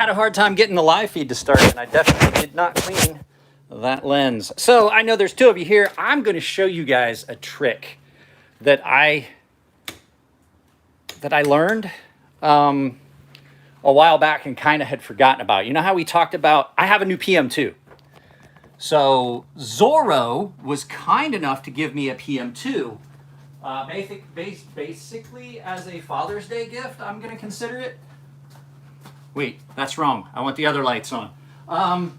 had a hard time getting the live feed to start, and I definitely did not clean that lens. So I know there's two of you here. I'm going to show you guys a trick that I learned a while back and kind of had forgotten about. You know how we talked about, I have a new PM2. So Zorro was kind enough to give me a PM2, basically as a Father's Day gift, I'm going to consider it. Wait, that's wrong. I want the other lights on. I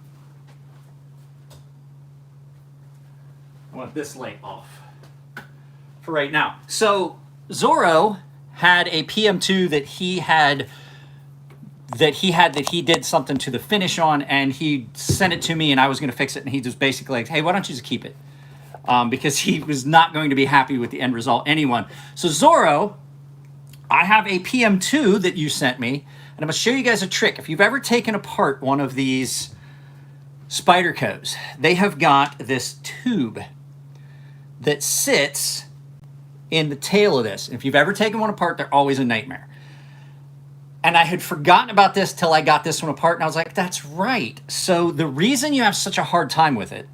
want this light off for right now. So Zorro had a PM2 that he did something to the finish on, and he sent it to me, and I was going to fix it, and he just basically like, hey, why don't you just keep it? Because he was not going to be happy with the end result anyone. So Zorro, I have a PM2 that you sent me, and I'm going to show you guys a trick. If you've ever taken apart one of these Spydercos, they have got this tube that sits in the tail of this. If you've ever taken one apart, they're always a nightmare. And I had forgotten about this till I got this one apart, and I was like, that's right. So the reason you have such a hard time with it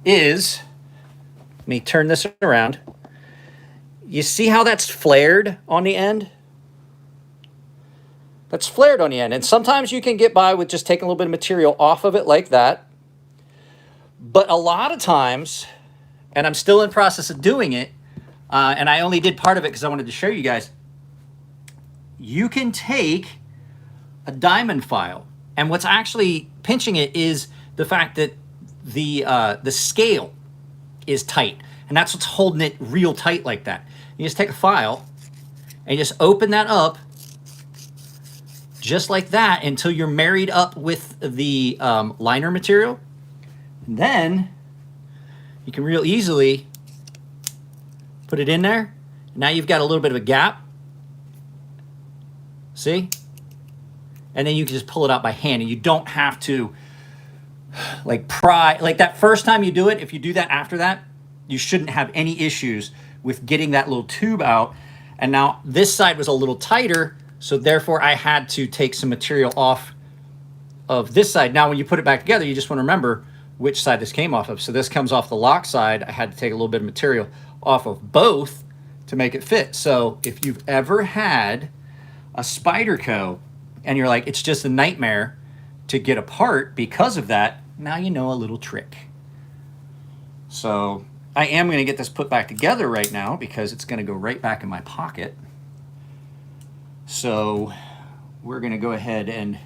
is, let me turn this around. You see how that's flared on the end? That's flared on the end. And sometimes you can get by with just taking a little bit of material off of it like that. But a lot of times, and I'm still in process of doing it, and I only did part of it because I wanted to show you guys, you can take a diamond file, and what's actually pinching it is the fact that the scale is tight, and that's what's holding it real tight like that. You just take a file and you just open that up just like that until you're married up with the liner material. And then you can real easily put it in there. Now you've got a little bit of a gap. See? And then you can just pull it out by hand, and you don't have to like pry. Like that first time you do it, if you do that after that, you shouldn't have any issues with getting that little tube out. And now this side was a little tighter, so therefore I had to take some material off of this side. Now when you put it back together, you just want to remember which side this came off of. So this comes off the lock side. I had to take a little bit of material off of both to make it fit. So if you've ever had a Spyderco and you're like, it's just a nightmare to get apart because of that, now you know a little trick. So I am going to get this put back together right now because it's going to go right back in my pocket. So we're going to go ahead and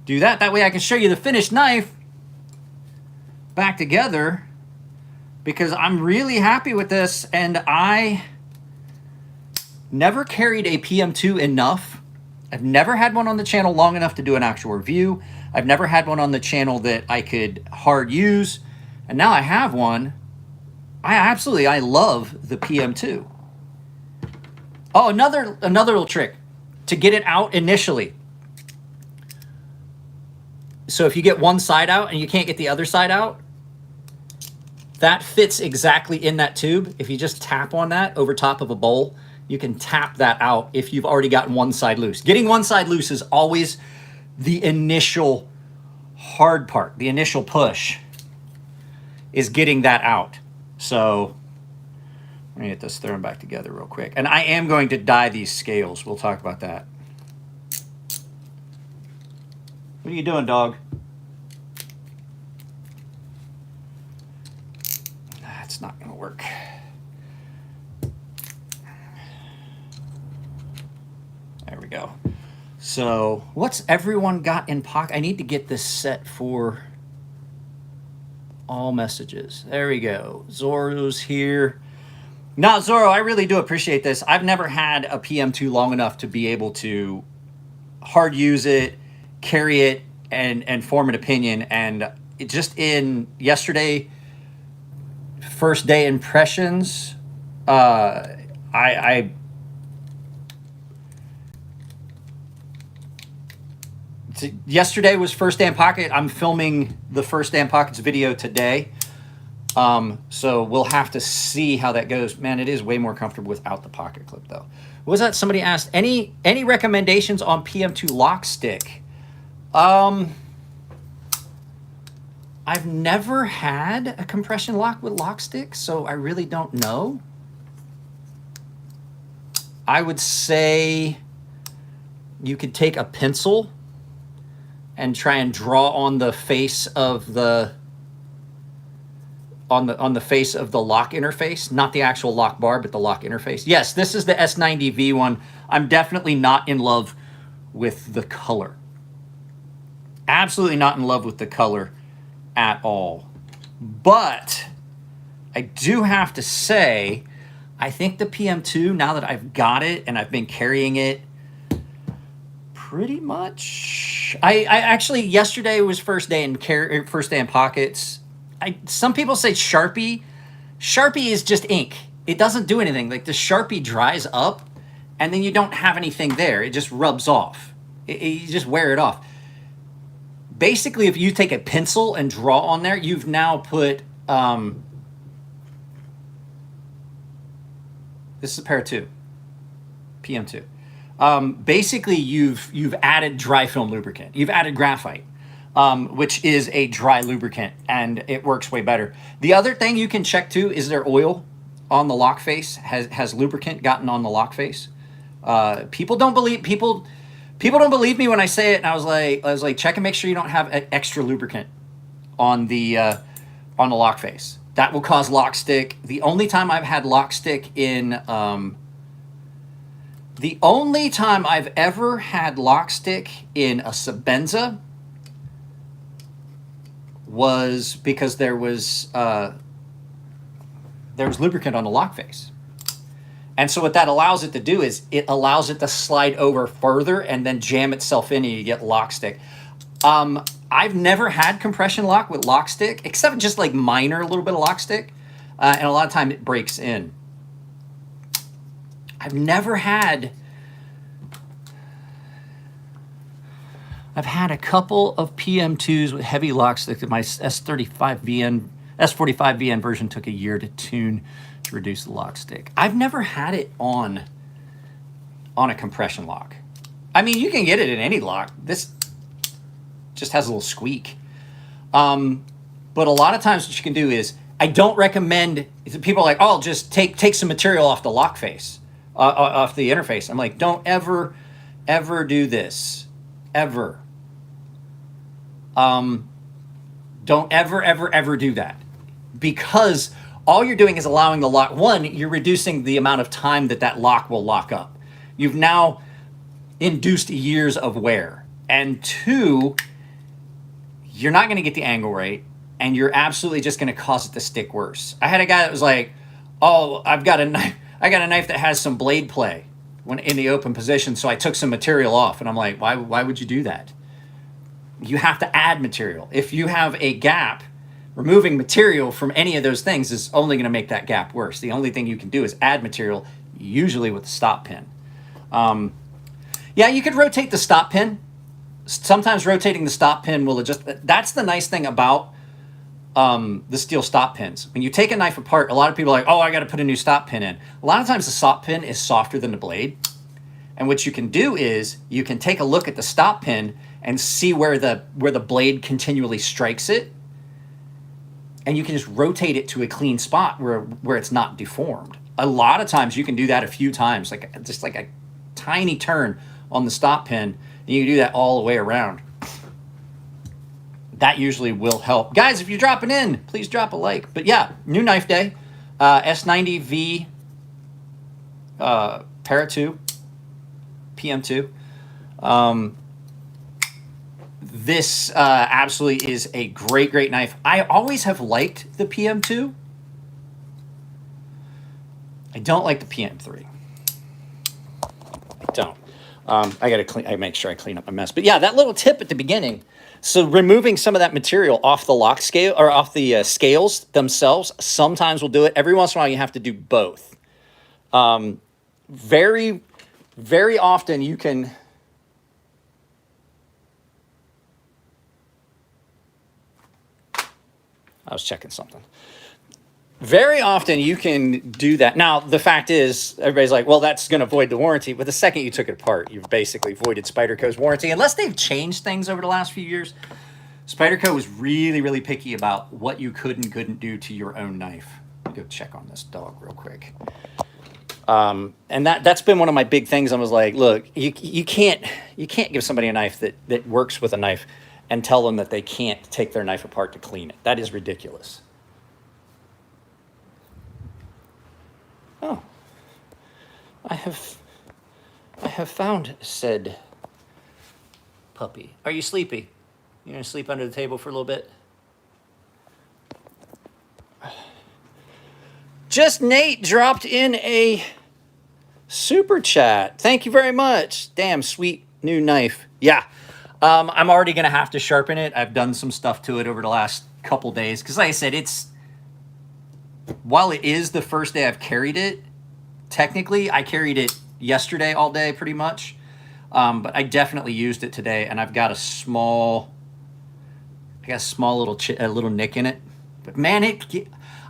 do that. That way I can show you the finished knife back together, because I'm really happy with this, and I never carried a PM2 enough. I've never had one on the channel long enough to do an actual review. I've never had one on the channel that I could hard use, and now I have one. I love the PM2. Oh, another little trick to get it out initially. So if you get one side out and you can't get the other side out, that fits exactly in that tube. If you just tap on that over top of a bowl, you can tap that out if you've already gotten one side loose. Getting one side loose is always the initial hard part. The initial push is getting that out. So let me get this thrown back together real quick. And I am going to dye these scales. We'll talk about that. What are you doing, dog? That's not going to work. There we go. So what's everyone got in pocket? I need to get this set for all messages. There we go. Zorro's here. Now, Zorro, I really do appreciate this. I've never had a PM2 long enough to be able to hard use it, carry it, and form an opinion. And it just in yesterday, first day impressions, yesterday was first day in pocket. I'm filming the first day in pockets video today. So we'll have to see how that goes. Man, it is way more comfortable without the pocket clip though. What was that? Somebody asked, any recommendations on PM2 lock stick? I've never had a compression lock with lock stick, so I really don't know. I would say you could take a pencil and try and draw on the face of the on the face of the lock interface, not the actual lock bar, but the lock interface. Yes, this is the S90V one. I'm definitely not in love with the color. Absolutely not in love with the color at all. But I do have to say, I think the PM2, now that I've got it and I've been carrying it pretty much, I actually, yesterday was first day in pockets. Some people say Sharpie. Sharpie is just ink. It doesn't do anything. Like the Sharpie dries up and then you don't have anything there. It just rubs off. You just wear it off. Basically, if you take a pencil and draw on there, you've now put, this is a pair 2, PM2. Basically, you've added dry film lubricant. You've added graphite, which is a dry lubricant, and it works way better. The other thing you can check too is there oil on the lock face. Has lubricant gotten on the lock face? People don't believe me when I say it. And I was like, check and make sure you don't have extra lubricant on the lock face. That will cause lock stick. The only time I've had lock stick in, the only time I've ever had lock stick in a Sebenza was because there was lubricant on the lock face. And so what that allows it to do is it allows it to slide over further and then jam itself in and you get lock stick. I've never had compression lock with lock stick, except just like minor, a little bit of lock stick. And a lot of time it breaks in. I've had a couple of PM2s with heavy lock stick. My S45VN version took a year to tune to reduce the lock stick. I've never had it on a compression lock. I mean, you can get it in any lock. This just has a little squeak. But a lot of times what you can do is, I don't recommend, people are like, oh, just take some material off the lock face, off the interface. I'm like, don't ever do this. Ever. Don't ever do that. Because all you're doing is allowing the lock, one, you're reducing the amount of time that lock will lock up. You've now induced years of wear. And two, you're not going to get the angle right, and you're absolutely just going to cause it to stick worse. I had a guy that was like, oh, I got a knife that has some blade play when in the open position, so I took some material off. And I'm like, why would you do that? You have to add material. If you have a gap, removing material from any of those things is only going to make that gap worse. The only thing you can do is add material, usually with the stop pin. Yeah, you could rotate the stop pin. Sometimes rotating the stop pin will adjust. That's the nice thing about the steel stop pins. When you take a knife apart, a lot of people are like, oh, I got to put a new stop pin in. A lot of times the stop pin is softer than the blade. And what you can do is you can take a look at the stop pin and see where the blade continually strikes it. And you can just rotate it to a clean spot where it's not deformed. A lot of times you can do that a few times, just like a tiny turn on the stop pin. And you can do that all the way around. That usually will help. Guys, if you're dropping in, please drop a like. But yeah, new knife day. S90V Para 2, PM2. This absolutely is a great knife. I always have liked the PM2. I don't like the PM3. I don't. I make sure I clean up my mess. But yeah, that little tip at the beginning. So removing some of that material off the lock scale or off the scales themselves sometimes will do it. Every once in a while, you have to do both. Very, very often you can. I was checking something. Very often you can do that. Now, the fact is, everybody's like, well, that's going to void the warranty. But the second you took it apart, you've basically voided Spyderco's warranty. Unless they've changed things over the last few years. Spyderco was really, really picky about what you could and couldn't do to your own knife. Let me go check on this dog real quick. And that's been one of my big things. I was like, look, you can't give somebody a knife that works with a knife and tell them that they can't take their knife apart to clean it. That is ridiculous. Oh, I have found said puppy. Are you sleepy? You gonna sleep under the table for a little bit? Just Nate dropped in a super chat. Thank you very much. Damn sweet new knife. Yeah. I'm already going to have to sharpen it. I've done some stuff to it over the last couple days. Because like I said, while it is the first day I've carried it, technically I carried it yesterday all day pretty much. But I definitely used it today. And I've got a small little nick in it. But man,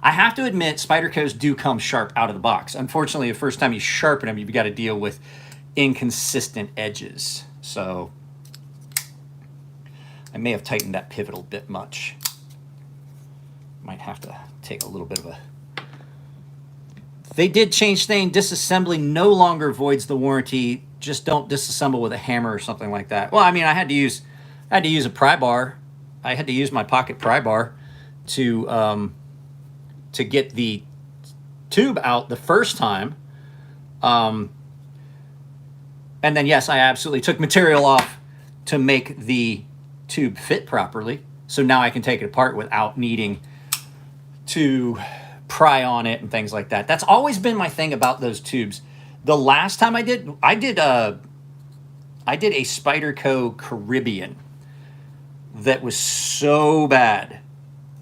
I have to admit, Spyderco's do come sharp out of the box. Unfortunately, the first time you sharpen them, you've got to deal with inconsistent edges. So I may have tightened that pivot a bit much. Might have to take a little bit of a... They did change thing. Disassembly no longer voids the warranty. Just don't disassemble with a hammer or something like that. Well, I mean, I had to use a pry bar. I had to use my pocket pry bar to get the tube out the first time. And then, yes, I absolutely took material off to make the tube fit properly. So now I can take it apart without needing to pry on it and things like that. That's always been my thing about those tubes. The last time I did a Spyderco Caribbean that was so bad.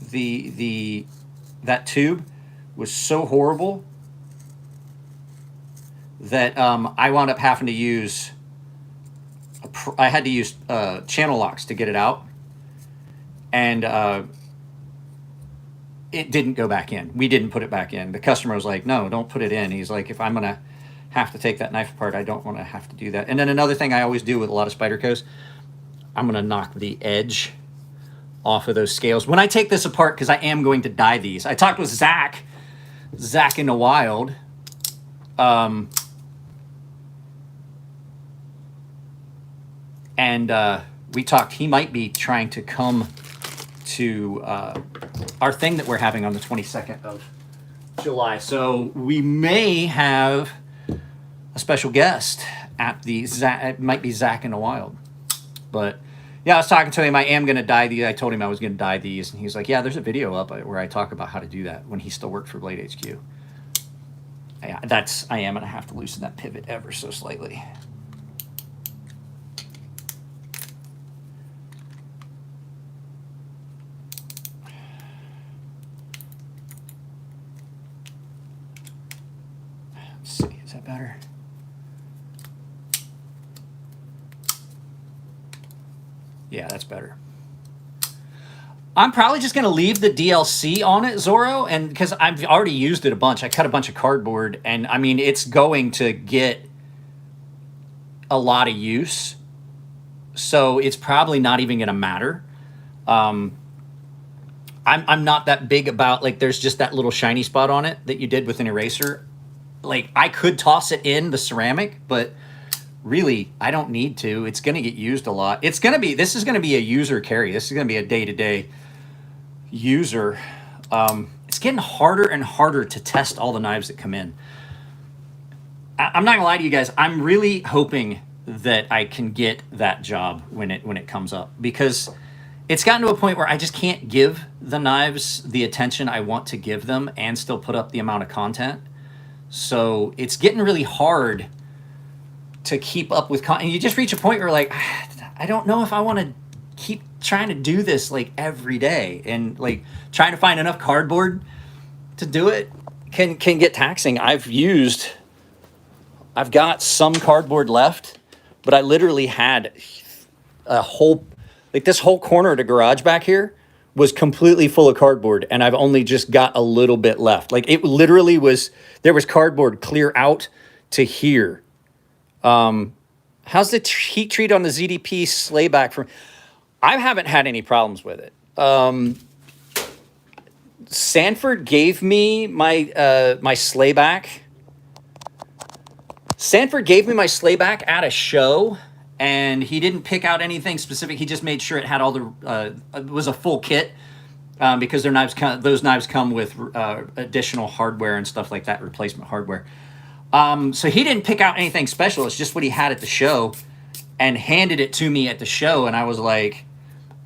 That tube was so horrible that I wound up having to use channel locks to get it out, and it didn't go back in. We didn't put it back in. The customer was like, no, don't put it in. He's like, if I'm going to have to take that knife apart, I don't want to have to do that. And then another thing I always do with a lot of Spydercos, I'm going to knock the edge off of those scales. When I take this apart, because I am going to dye these. I talked with Zach in the wild. And we talked, he might be trying to come to our thing that we're having on the 22nd of July. So we may have a special guest at it might be Zach in the wild. But yeah, I was talking to him. I am going to dye these. I told him I was going to dye these. And he was like, yeah, there's a video up where I talk about how to do that when he still worked for Blade HQ. Yeah, I am going to have to loosen that pivot ever so slightly. Let's see, is that better? Yeah, that's better. I'm probably just going to leave the DLC on it, Zorro, and because I've already used it a bunch. I cut a bunch of cardboard, and I mean, it's going to get a lot of use, so it's probably not even going to matter. I'm not that big about, like, there's just that little shiny spot on it that you did with an eraser. Like, I could toss it in the ceramic, but really, I don't need to. It's going to get used a lot. This is going to be a user carry. This is going to be a day-to-day user. It's getting harder and harder to test all the knives that come in. I'm not going to lie to you guys. I'm really hoping that I can get that job when it comes up, because it's gotten to a point where I just can't give the knives the attention I want to give them and still put up the amount of content. So it's getting really hard to keep up with content. And you just reach a point where, like, I don't know if I want to keep trying to do this like every day, and like trying to find enough cardboard to do it can get taxing. I've got some cardboard left, but I literally had this whole corner of the garage back here was completely full of cardboard, and I've only just got a little bit left. Like, it literally was, there was cardboard clear out to here. How's the heat treat on the ZDP slayback from? I haven't had any problems with it. Sanford gave me my my slayback. Sanford gave me my slayback at a show, and he didn't pick out anything specific. He just made sure it had all the it was a full kit, because their knives those knives come with additional hardware and stuff like that, replacement hardware. So he didn't pick out anything special. It's just what he had at the show, and handed it to me at the show, and I was like,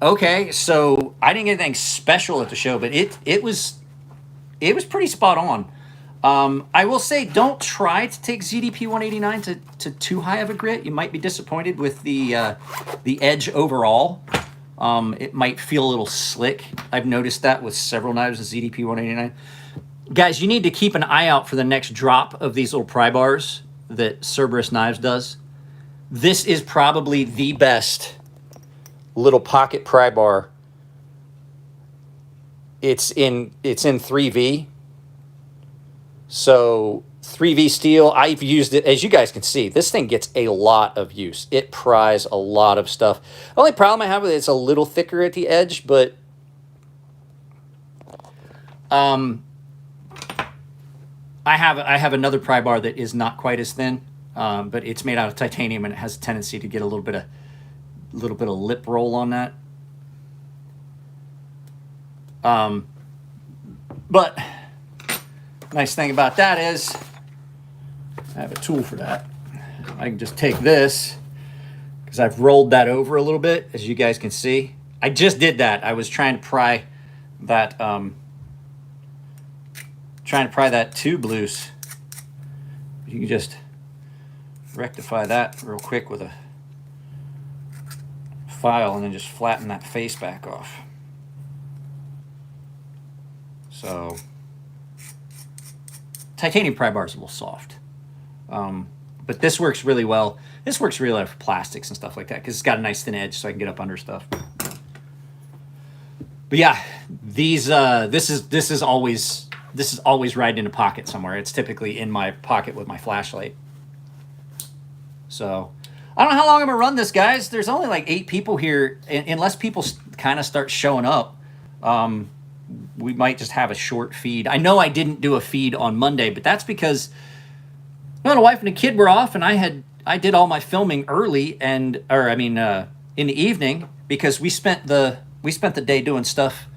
okay. So I didn't get anything special at the show, but it was pretty spot on. I will say, don't try to take ZDP 189 to too high of a grit. You might be disappointed with the edge overall. It might feel a little slick. I've noticed that with several knives in ZDP 189. Guys, you need to keep an eye out for the next drop of these little pry bars that Cerberus Knives does. This is probably the best little pocket pry bar. It's in 3V. So 3V steel, I've used it, as you guys can see, this thing gets a lot of use. It pries a lot of stuff. The only problem I have with it, it's a little thicker at the edge, but I have another pry bar that is not quite as thin, but it's made out of titanium, and it has a tendency to get a little bit of lip roll on that. But nice thing about that is I have a tool for that. I can just take this, because I've rolled that over a little bit, as you guys can see. I just did that. I was trying to pry that tube loose. You can just rectify that real quick with a file, and then just flatten that face back off. So titanium pry bar is a little soft, but this works really well. This works really well for plastics and stuff like that, because it's got a nice thin edge, so I can get up under stuff. But yeah, these this is always right in a pocket somewhere. It's typically in my pocket with my flashlight. So I don't know how long I'm gonna run this, guys. There's only like 8 people here, unless people kind of start showing up. We might just have a short feed. I know I didn't do a feed on Monday, but that's because the wife and the kid were off, and I did all my filming early, in the evening, because we spent the day doing stuff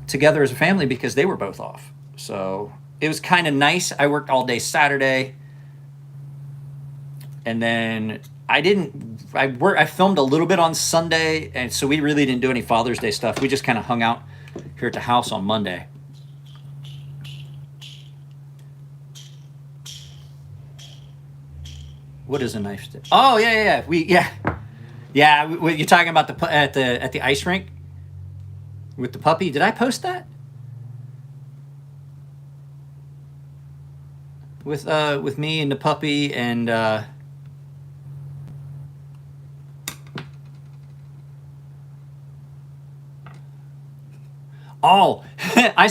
together as a family, because they were both off. So it was kind of nice. I worked all day Saturday, and then I filmed a little bit on Sunday, and so we really didn't do any Father's Day stuff. We just kind of hung out here at the house on Monday. What is a knife stick? Oh yeah. You're talking about at the ice rink with the puppy. Did I post that? With me and the puppy and oh, I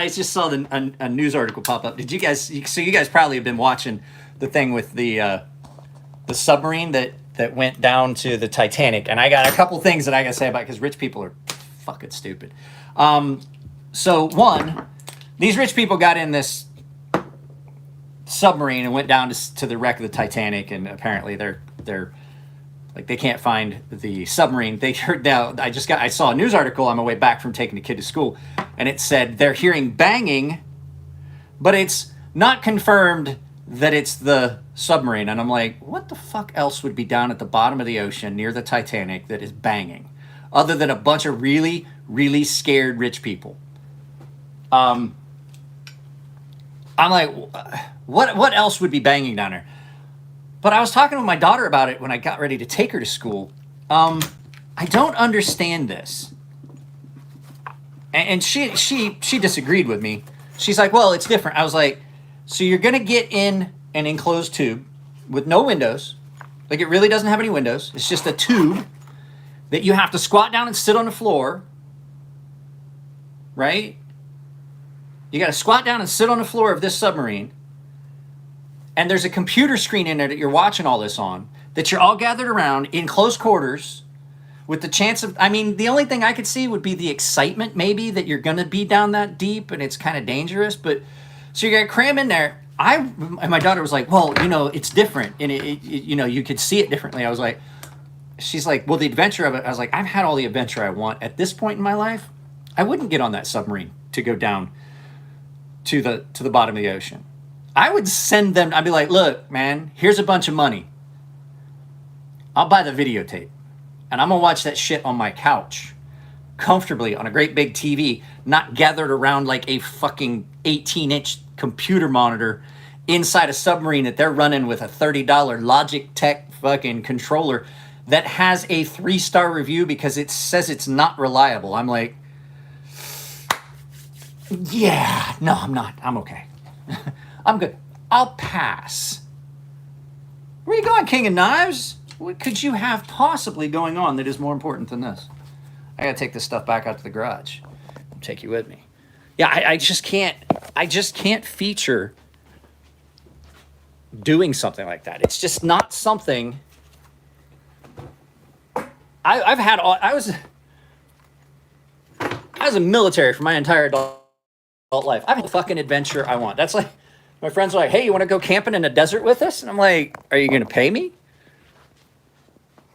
just saw a news article pop up. Did you guys? So you guys probably have been watching the thing with the submarine that went down to the Titanic, and I got a couple things that I gotta say about it, because rich people are fucking stupid. So one, these rich people got in this submarine and went down to the wreck of the Titanic, and apparently they're like, they can't find the submarine. They heard that I saw a news article on my way back from taking the kid to school, and it said they're hearing banging, but it's not confirmed that it's the submarine. And I'm like, what the fuck else would be down at the bottom of the ocean near the Titanic that is banging, other than a bunch of really, really scared rich people? I'm like, what else would be banging down there? But I was talking with my daughter about it when I got ready to take her to school. I don't understand this. And she disagreed with me. She's like, well, it's different. I was like, so you're going to get in an enclosed tube with no windows. Like, it really doesn't have any windows. It's just a tube that you have to squat down and sit on the floor. right? You got to squat down and sit on the floor of this submarine. And there's a computer screen in there that you're watching all this on, that you're all gathered around in close quarters with the chance of, I mean, the only thing I could see would be the excitement maybe that you're going to be down that deep and it's kind of dangerous. But so you got to cram in there. And my daughter was like, well, you know, it's different. And you know, you could see it differently. I was like, she's like, well, the adventure of it. I was like, I've had all the adventure I want at this point in my life. I wouldn't get on that submarine to go down to the bottom of the ocean. I would send them, I'd be like, look, man, here's a bunch of money. I'll buy the videotape. And I'm going to watch that shit on my couch, comfortably on a great big TV, not gathered around like a fucking 18-inch computer monitor inside a submarine that they're running with a $30 Logitech fucking controller that has a 3-star review because it says it's not reliable. I'm like, yeah, no, I'm not. I'm okay. I'm good. I'll pass. Where are you going, King of Knives? What could you have possibly going on that is more important than this? I gotta take this stuff back out to the garage. I'll take you with me. Yeah, I just can't feature doing something like that. It's just not something. I was a military for my entire adult life. I've had a fucking adventure I want. That's like, my friends are like, hey, you want to go camping in a desert with us? And I'm like, are you going to pay me?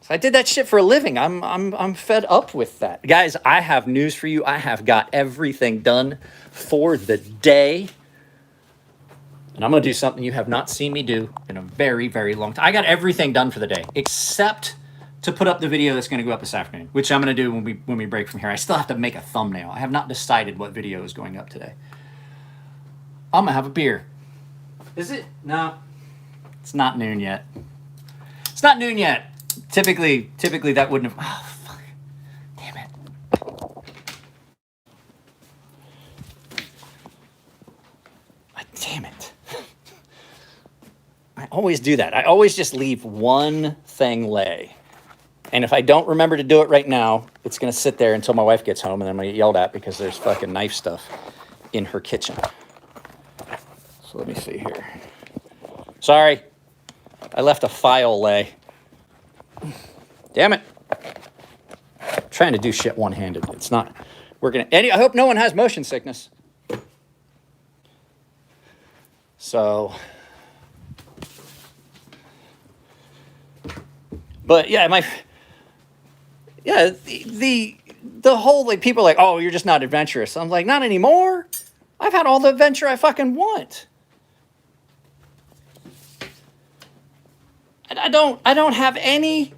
So I did that shit for a living. I'm fed up with that. Guys, I have news for you. I have got everything done for the day. And I'm going to do something you have not seen me do in a very, very long time. I got everything done for the day, except to put up the video that's going to go up this afternoon, which I'm going to do when we break from here. I still have to make a thumbnail. I have not decided what video is going up today. I'm going to have a beer. Is it? No. It's not noon yet. It's not noon yet. Typically that wouldn't have... Oh, fuck. Damn it. Damn it. I always do that. I always just leave one thing lay. And if I don't remember to do it right now, it's going to sit there until my wife gets home, and then I'm going to get yelled at because there's fucking knife stuff in her kitchen. So let me see here. Sorry. I left a file lay. Damn it. I'm trying to do shit one-handed. It's not working. I hope no one has motion sickness. So... But yeah, the whole, like, people are like, oh, you're just not adventurous. I'm like, not anymore. I've had all the adventure I fucking want. I don't have any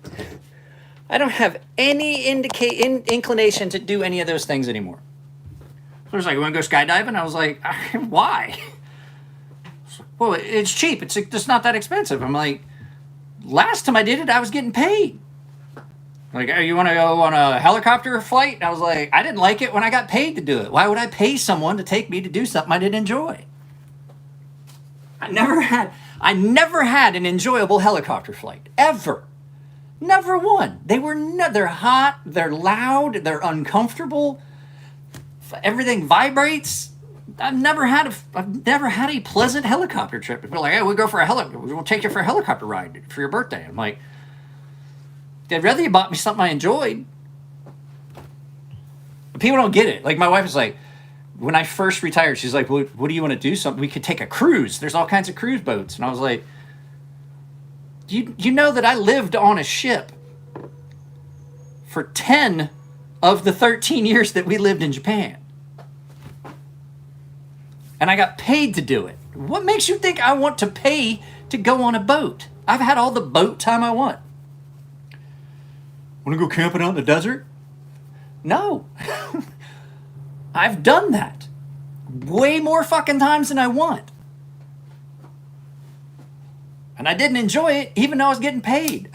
inclination to do any of those things anymore. So it was like, you want to go skydiving? I was like, why? Well, it's cheap. It's just not that expensive. I'm like, last time I did it, I was getting paid. Like, oh, you want to go on a helicopter flight? And I was like, I didn't like it when I got paid to do it. Why would I pay someone to take me to do something I didn't enjoy? I never had an enjoyable helicopter flight, ever. Never one. They're hot, they're loud, they're uncomfortable. Everything vibrates. I've never had a pleasant helicopter trip. People are like, hey, we'll take you for a helicopter ride for your birthday. I'm like, I'd rather you bought me something I enjoyed. People don't get it. Like, my wife is like, when I first retired, she's like, well, what do you want to do? Something we could take a cruise. There's all kinds of cruise boats. And I was like, you know that I lived on a ship for 10 of the 13 years that we lived in Japan. And I got paid to do it. What makes you think I want to pay to go on a boat? I've had all the boat time I want. Want to go camping out in the desert? No. I've done that way more fucking times than I want. And I didn't enjoy it, even though I was getting paid.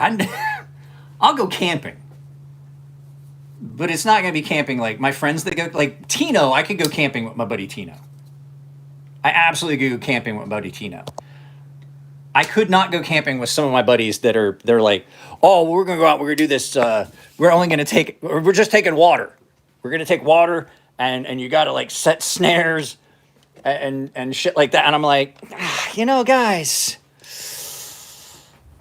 I'll go camping. But it's not going to be camping like my friends that go, like Tino. I could go camping with my buddy Tino. I absolutely could go camping with my buddy Tino. I could not go camping with some of my buddies they're like, oh, we're going to go out, we're going to do this, we're just taking water. We're going to take water and you got to like set snares and shit like that. And I'm like, you know, guys,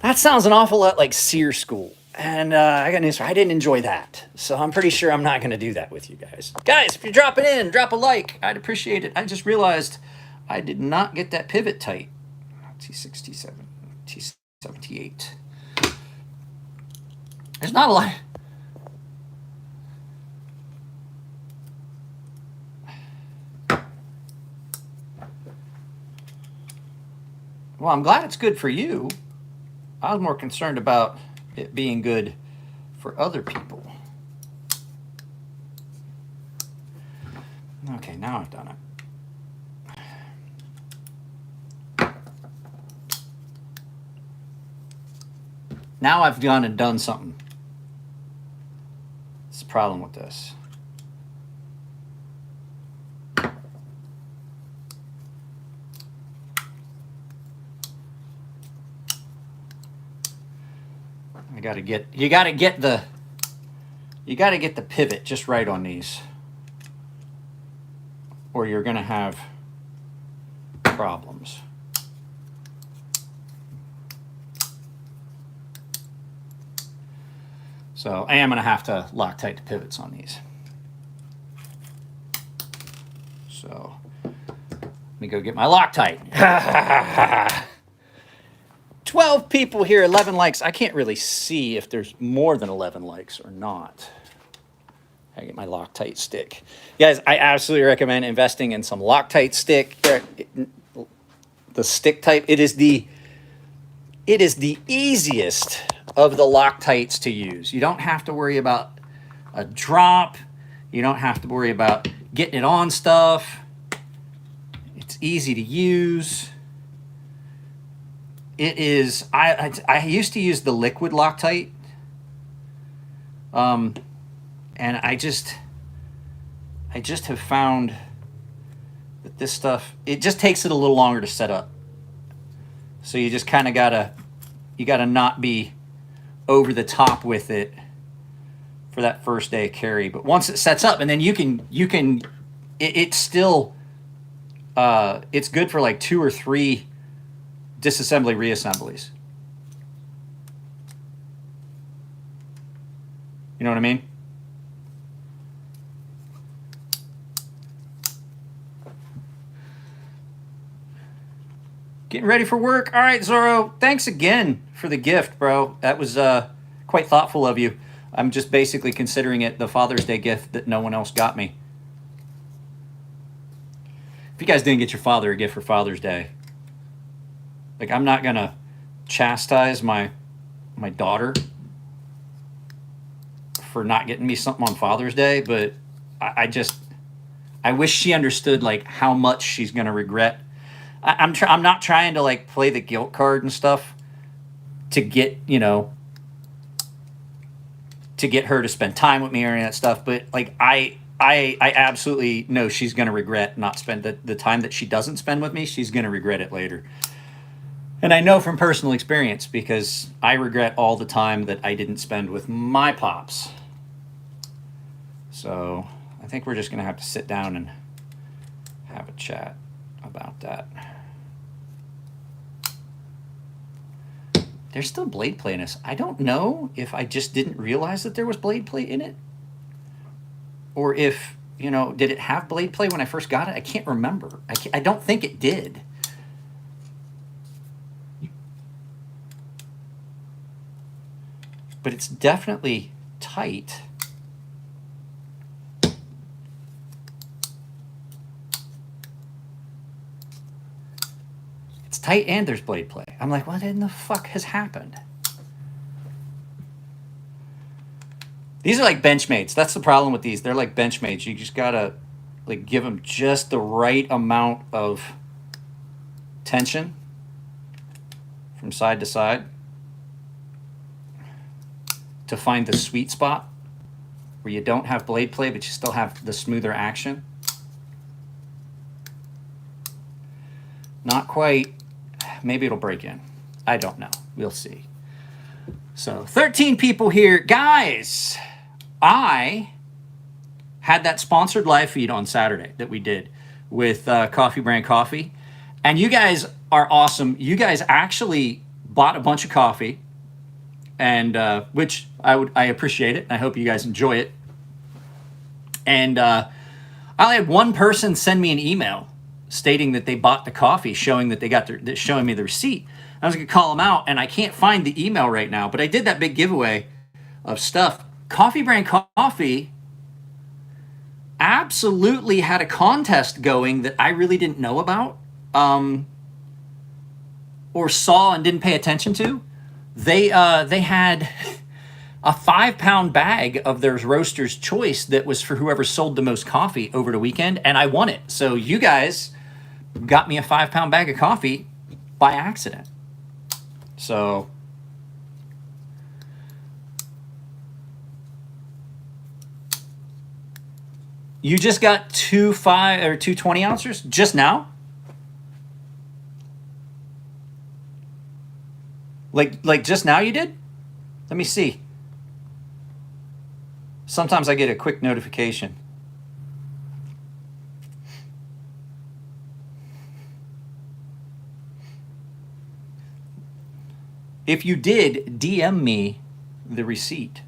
that sounds an awful lot like SEER school. And I got news. I didn't enjoy that. So I'm pretty sure I'm not going to do that with you guys. Guys, if you're dropping in, drop a like. I'd appreciate it. I just realized I did not get that pivot tight. T67, T78. There's not a lot. Well, I'm glad it's good for you. I was more concerned about it being good for other people. Okay, now I've done it. Now I've gone and done something. That's the problem with this. You gotta get the pivot just right on these, or you're gonna have problems. So I am gonna have to Loctite the pivots on these. So let me go get my Loctite. 12 people here, 11 likes. I can't really see if there's more than 11 likes or not. I get my Loctite stick. Guys, I absolutely recommend investing in some Loctite stick. The stick type, it is the easiest of the Loctites to use. You don't have to worry about a drop. You don't have to worry about getting it on stuff. It's easy to use. It is, I used to use the liquid Loctite. And I just have found that this stuff, it just takes it a little longer to set up. So you just kind of gotta not be over the top with it for that first day of carry. But once it sets up, and then it's still, it's good for like 2 or 3 disassembly reassemblies. You know what I mean? Getting ready for work. All right, Zorro, thanks again for the gift, bro. That was quite thoughtful of you. I'm just basically considering it the Father's Day gift that no one else got me. If you guys didn't get your father a gift for Father's Day, like, I'm not gonna chastise my daughter for not getting me something on Father's Day, but I wish she understood like how much she's gonna regret. I'm not trying to like play the guilt card and stuff to get, you know, to get her to spend time with me or any of that stuff, but like I absolutely know she's gonna regret not spend the time that she doesn't spend with me. She's gonna regret it later. And I know from personal experience because I regret all the time that I didn't spend with my pops. So I think we're just going to have to sit down and have a chat about that. There's still blade play in this. I don't know if I just didn't realize that there was blade play in it. Or if, you know, did it have blade play when I first got it? I can't remember. I don't think it did. But it's definitely tight. It's tight and there's blade play. I'm like, what in the fuck has happened? These are like Benchmates. That's the problem with these. They're like Benchmates. You just gotta like give them just the right amount of tension from side to side to find the sweet spot where you don't have blade play, but you still have the smoother action. Not quite. Maybe it'll break in. I don't know. We'll see. So 13 people here. Guys, I had that sponsored live feed on Saturday that we did with Coffee Brand Coffee. And you guys are awesome. You guys actually bought a bunch of coffee, and which I appreciate it. I hope you guys enjoy it. And I only had one person send me an email stating that they bought the coffee, showing that they got showing me the receipt. I was gonna call them out, and I can't find the email right now. But I did that big giveaway of stuff. Coffee Brand Coffee absolutely had a contest going that I really didn't know about, or saw and didn't pay attention to. They had a 5-pound bag of their Roaster's Choice that was for whoever sold the most coffee over the weekend, and I won it. So you guys got me a 5-pound bag of coffee by accident. So you just got 2 20 ounces just now? Like just now you did? Let me see. Sometimes I get a quick notification. If you did, DM me the receipt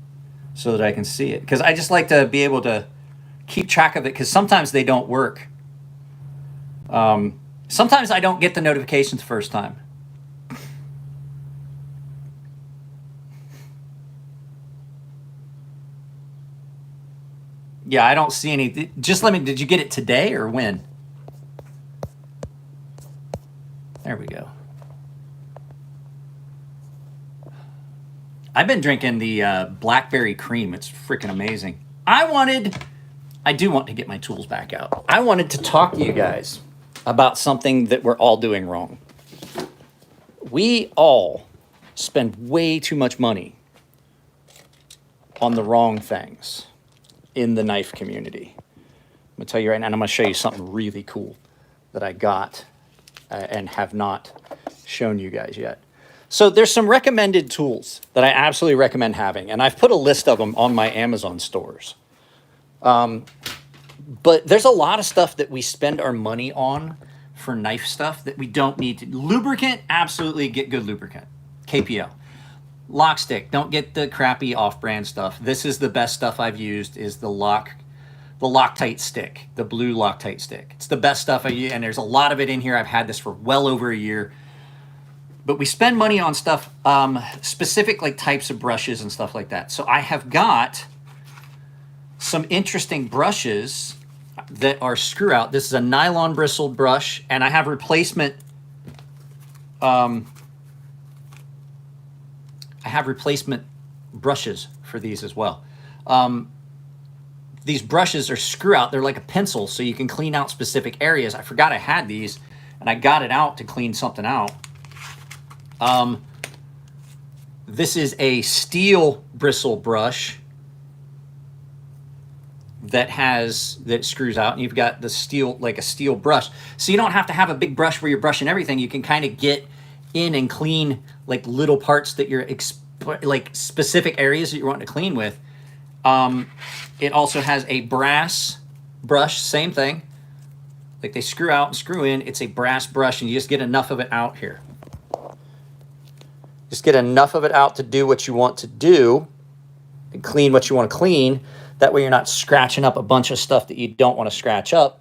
so that I can see it. Because I just like to be able to keep track of it, because sometimes they don't work. Sometimes I don't get the notifications first time. Yeah, I don't see any. Just let me, did you get it today or when? There we go. I've been drinking the blackberry cream. It's freaking amazing. I do want to get my tools back out. I wanted to talk to you guys about something that we're all doing wrong. We all spend way too much money on the wrong things in the knife community. I'm gonna tell you right now, and I'm gonna show you something really cool that I got and have not shown you guys yet. So there's some recommended tools that I absolutely recommend having, and I've put a list of them on my Amazon stores. But there's a lot of stuff that we spend our money on for knife stuff that we don't need to. Lubricant, absolutely get good lubricant. KPL. Lock stick, don't get the crappy off-brand stuff. This is the best stuff I've used, is the Loctite stick, the blue Loctite stick. It's the best stuff I use, and there's a lot of it in here. I've had this for well over a year. But we spend money on stuff, specific like types of brushes and stuff like that. So I have got some interesting brushes that are screw out. This is a nylon bristled brush, and I have replacement brushes for these as well. These brushes are screw out. They're like a pencil, so you can clean out specific areas. I forgot I had these, and I got it out to clean something out. This is a steel bristle brush that screws out, and you've got the steel, like a steel brush. So you don't have to have a big brush where you're brushing everything. You can kind of get in and clean like little parts that you're like specific areas that you're wanting to clean with. It also has a brass brush, same thing. Like they screw out and screw in. It's a brass brush, and you just get enough of it out here. Just get enough of it out to do what you want to do and clean what you want to clean. That way you're not scratching up a bunch of stuff that you don't want to scratch up.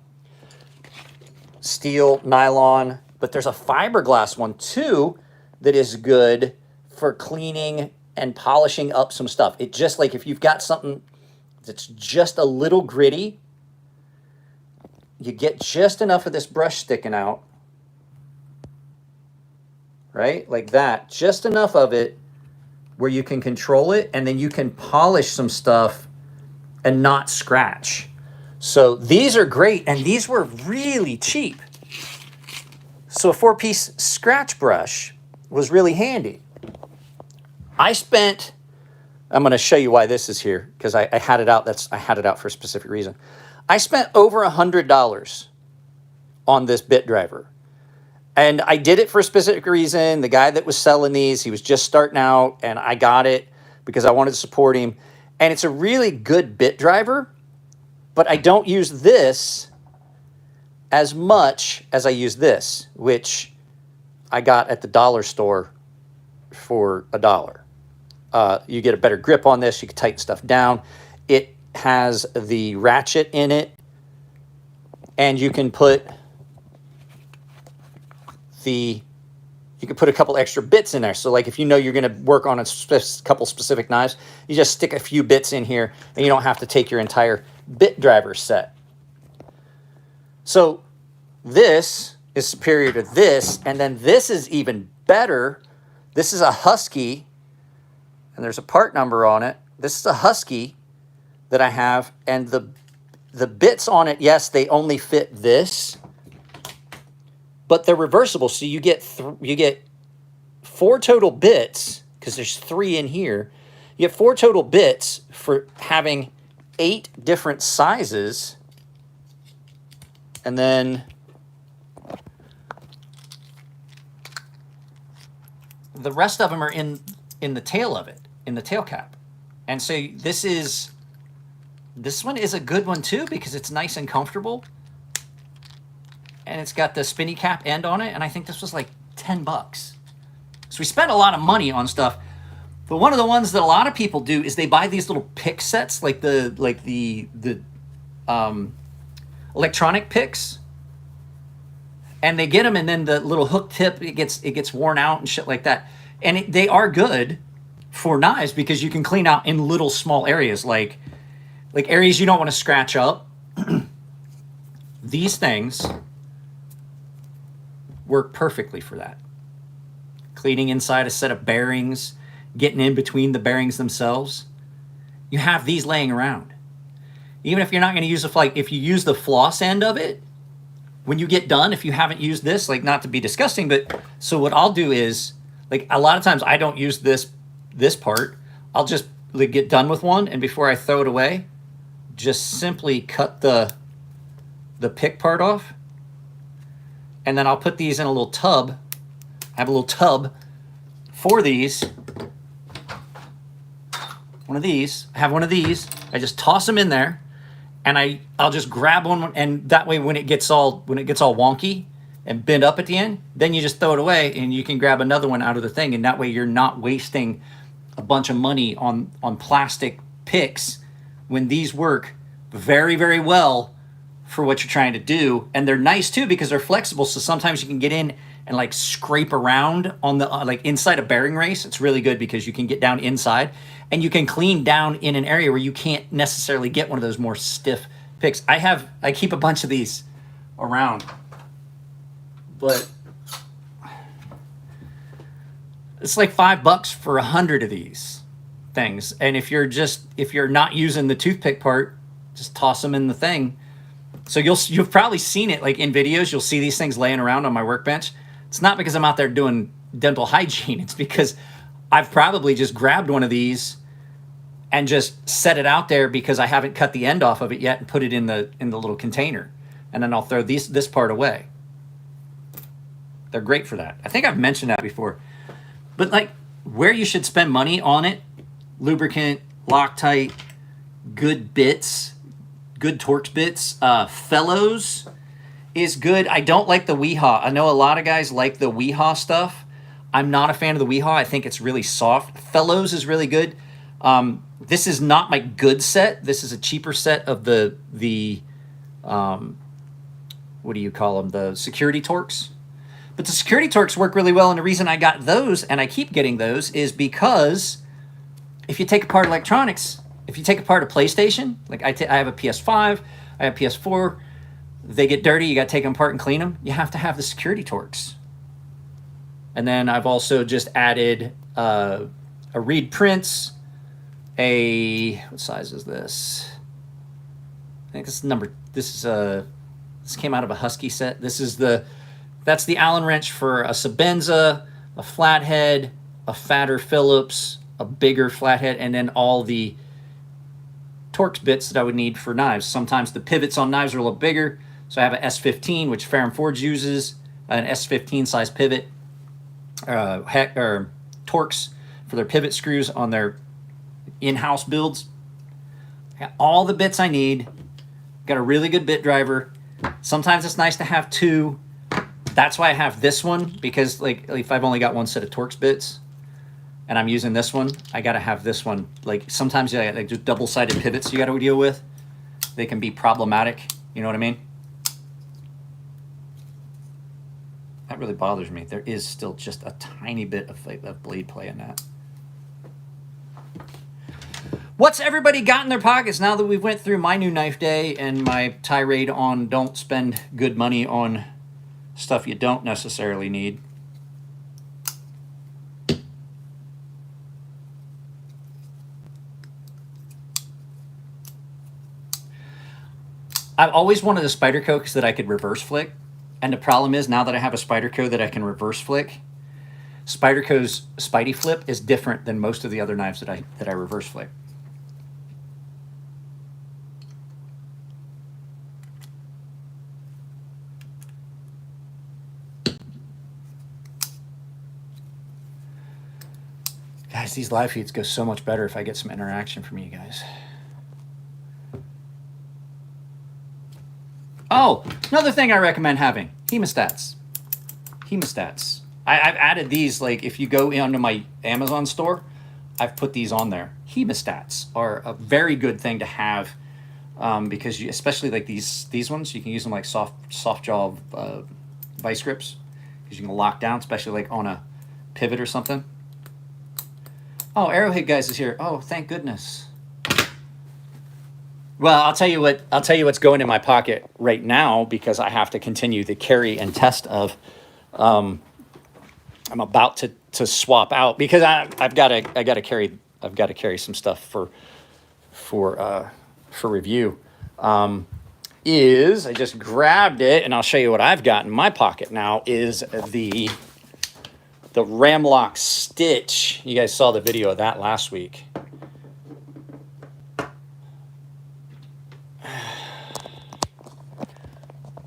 Steel, nylon, but there's a fiberglass one too that is good for cleaning and polishing up some stuff. It just, like if you've got something that's just a little gritty, you get just enough of this brush sticking out, right? Like that, just enough of it where you can control it, and then you can polish some stuff and not scratch. So these are great, and these were really cheap. So a 4-piece scratch brush was really handy. I'm going to show you why this is here, because I had it out. I had it out for a specific reason. I spent over $100 on this bit driver, and I did it for a specific reason. The guy that was selling these, he was just starting out, and I got it because I wanted to support him. And it's a really good bit driver, But I don't use this as much as I use this, which I got at the dollar store for $1. You get a better grip on this. You can tighten stuff down. It has the ratchet in it, and you can put a couple extra bits in there. So like if you know you're going to work on a couple specific knives, you just stick a few bits in here, and you don't have to take your entire bit driver set. So this is superior to this, and then this is even better. This is a Husky, and there's a part number on it. This is a Husky that I have, and the bits on it, yes, they only fit this, but they're reversible. So you get 4 total bits, because there's 3 in here. You get 4 total bits for having 8 different sizes, and then the rest of them are in the tail of it, in the tail cap. And so this one is a good one too, because it's nice and comfortable, and it's got the spinny cap end on it, and I think this was like 10 bucks. So we spent a lot of money on stuff. But one of the ones that a lot of people do is they buy these little pick sets, like the electronic picks, and they get them, and then the little hook tip, it gets worn out and shit like that. And they are good for knives because you can clean out in little small areas, like areas you don't want to scratch up. These things work perfectly for that. Cleaning inside a set of bearings, getting in between the bearings themselves. You have these laying around. Even if you're not going to use if you use the floss end of it, when you get done, if you haven't used this, like, not to be disgusting, but so what I'll do is, like, a lot of times I don't use this part. I'll just get done with one, and before I throw it away, just simply cut the pick part off, and then I'll put these in a little tub. I have a little tub for these. One of these. I have one of these. I just toss them in there, and I'll just grab one, and that way when it gets all wonky and bent up at the end, then you just throw it away, and you can grab another one out of the thing, and that way you're not wasting a bunch of money on plastic picks when these work very, very well for what you're trying to do. And they're nice too because they're flexible, so sometimes you can get in and like scrape around on the like inside a bearing race. It's really good because you can get down inside and you can clean down in an area where you can't necessarily get one of those more stiff picks. I keep a bunch of these around, but it's like $5 for 100 of these things. And if you're not using the toothpick part, just toss them in the thing. So you've probably seen it, like in videos, you'll see these things laying around on my workbench. It's not because I'm out there doing dental hygiene. It's because I've probably just grabbed one of these and just set it out there because I haven't cut the end off of it yet and put it in the little container. And then I'll throw this part away. They're great for that. I think I've mentioned that before. But like where you should spend money on it, lubricant, Loctite, good bits, good Torx bits. Fellows is good. I don't like the Weehaw. I know a lot of guys like the Weehaw stuff. I'm not a fan of the Weehaw. I think it's really soft. Fellows is really good. This is not my good set. This is a cheaper set of the what do you call them? The security Torx. But the security Torx work really well, and the reason I got those, and I keep getting those, is because if you take apart electronics, if you take apart a PlayStation, like I have a PS5, I have a PS4, they get dirty, you got to take them apart and clean them, you have to have the security Torx. And then I've also just added a Reed Prince, what size is this? I think this came out of a Husky set. That's the Allen wrench for a Sebenza, a flathead, a fatter Phillips, a bigger flathead, and then all the Torx bits that I would need for knives. Sometimes the pivots on knives are a little bigger, so I have an S15, which Ferrum Forge uses, an S15 size pivot, or Torx for their pivot screws on their in-house builds. I got all the bits I need Got a really good bit driver. Sometimes it's nice to have two. That's why I have this one, because like if I've only got one set of Torx bits and I'm using this one, I got to have this one. Like sometimes you got like just double-sided pivots you got to deal with. They can be problematic. You know what I mean? That really bothers me. There is still just a tiny bit of blade play in that. What's everybody got in their pockets now that we went through my new knife day and my tirade on don't spend good money on stuff you don't necessarily need? I've always wanted a Spyderco that I could reverse flick. And the problem is, now that I have a Spyderco that I can reverse flick, Spyderco's Spidey flip is different than most of the other knives that I reverse flick. Guys, these live feeds go so much better if I get some interaction from you guys. Oh, another thing I recommend having, hemostats. Hemostats. I've added these, like if you go onto my Amazon store, I've put these on there. Hemostats are a very good thing to have because you, especially like these ones, you can use them like soft jaw vice grips because you can lock down, especially like on a pivot or something. Oh, Arrowhead Guys is here. Oh, thank goodness. Well, I'll tell you what's going in my pocket right now because I have to continue the carry and test of. I'm about to swap out because I've got to carry some stuff for review. I just grabbed it and I'll show you what I've got in my pocket now is the Ramlock Stitch. You guys saw the video of that last week.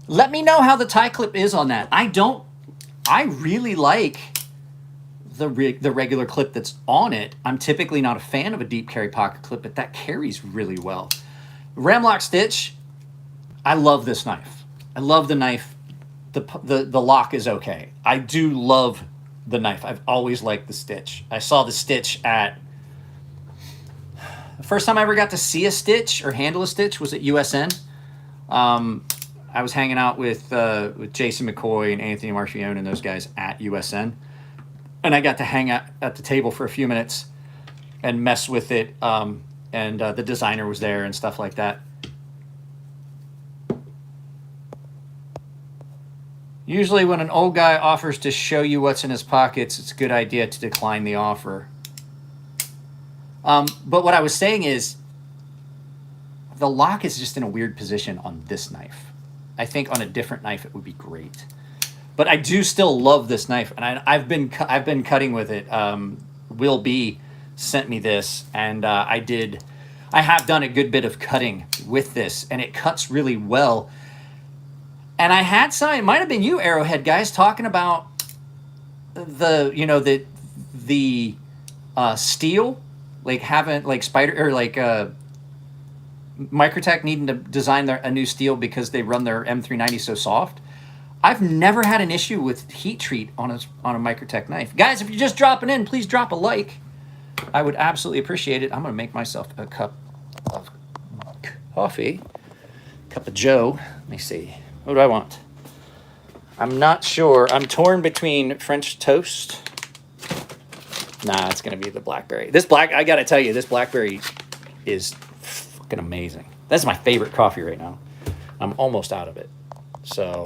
Let me know how the tie clip is on that. I really like the regular clip that's on it. I'm typically not a fan of a deep carry pocket clip, but that carries really well. Ramlock Stitch, I love this knife. I love the knife. The lock is okay. I do love the knife. I've always liked the Stitch. I saw the Stitch at... The first time I ever got to see a Stitch or handle a Stitch was at USN. I was hanging out with Jason McCoy and Anthony Marchione and those guys at USN. And I got to hang out at the table for a few minutes and mess with it. And the designer was there and stuff like that. Usually when an old guy offers to show you what's in his pockets, it's a good idea to decline the offer. But what I was saying is the lock is just in a weird position on this knife. I think on a different knife it would be great, but I do still love this knife, and I've been cutting with it. Will B sent me this, and I have done a good bit of cutting with this, and it cuts really well. And I had some, it might have been you, Arrowhead Guys, talking about the steel, like having like Microtech needing to design a new steel because they run their M390 so soft. I've never had an issue with heat treat on a Microtech knife. Guys, if you're just dropping in, please drop a like. I would absolutely appreciate it. I'm going to make myself a cup of coffee. Cup of Joe. Let me see. What do I want? I'm not sure. I'm torn between French toast. Nah, it's going to be the blackberry. I got to tell you, this blackberry is fucking amazing. That's my favorite coffee right now. I'm almost out of it. So,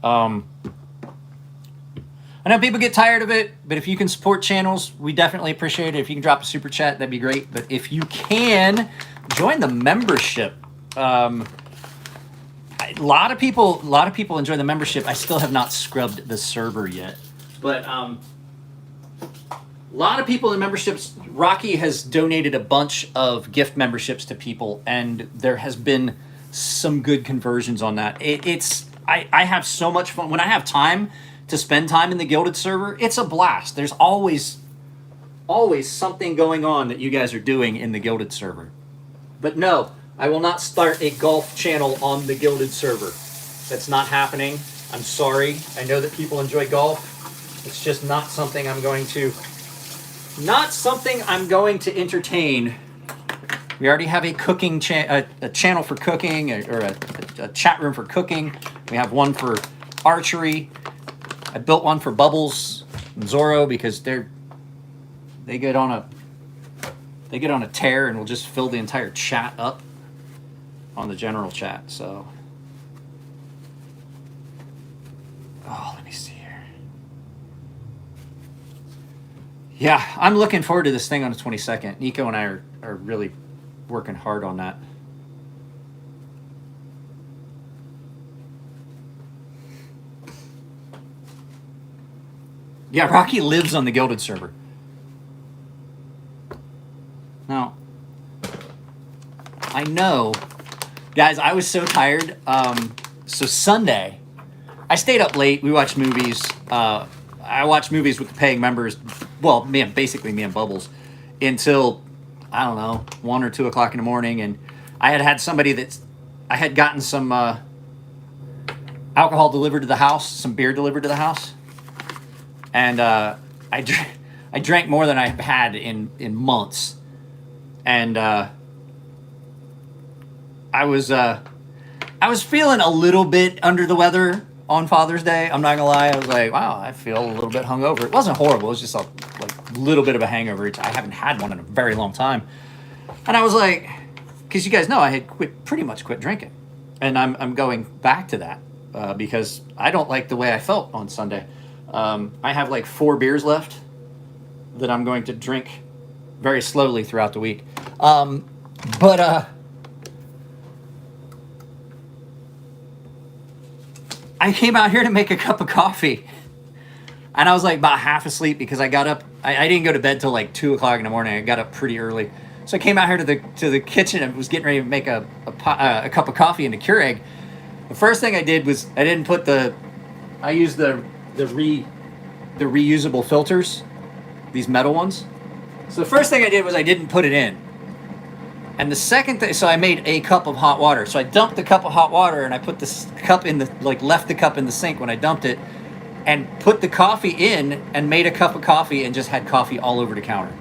I know people get tired of it, but if you can support channels, we definitely appreciate it. If you can drop a super chat, that'd be great. But if you can, join the membership. A lot of people enjoy the membership. I still have not scrubbed the server yet, but a lot of people in memberships. Rocky has donated a bunch of gift memberships to people, and there has been some good conversions on that. I have so much fun when I have time to spend time in the Gilded server. It's a blast. There's always something going on that you guys are doing in the Gilded server. But no, I will not start a golf channel on the Gilded server. That's not happening. I'm sorry. I know that people enjoy golf. It's just not something I'm going to entertain. We already have a cooking a channel for cooking, or a chat room for cooking. We have one for archery. I built one for Bubbles and Zorro because they get on a tear and will just fill the entire chat up on the general chat. So, let me see here. Yeah, I'm looking forward to this thing on the 22nd. Nico and I are really working hard on that. Yeah, Rocky lives on the Gilded server. Now, I know, guys, I was so tired. So Sunday, I stayed up late. We watched movies. I watched movies with the paying members. Well, basically me and Bubbles, until, I don't know, 1 or 2 o'clock in the morning. And I had somebody I had gotten some alcohol delivered to the house, some beer delivered to the house. And I drank more than I've had in months. And I was feeling a little bit under the weather on Father's Day. I'm not gonna lie. I was like, wow, I feel a little bit hungover. It wasn't horrible. It was just a little bit of a hangover. I haven't had one in a very long time. And I was like, because you guys know I had pretty much quit drinking, and I'm going back to that because I don't like the way I felt on Sunday. I have like 4 beers left that I'm going to drink very slowly throughout the week. I came out here to make a cup of coffee, and I was like about half asleep because I got up. I didn't go to bed till like 2 o'clock in the morning. I got up pretty early, so I came out here to the kitchen and was getting ready to make a cup of coffee in a Keurig. The first thing I did was I used the reusable filters, these metal ones. So the first thing I did was I didn't put it in. And the second thing, so I made a cup of hot water. So I dumped the cup of hot water and I put this cup left the cup in the sink when I dumped it, and put the coffee in and made a cup of coffee and just had coffee all over the counter.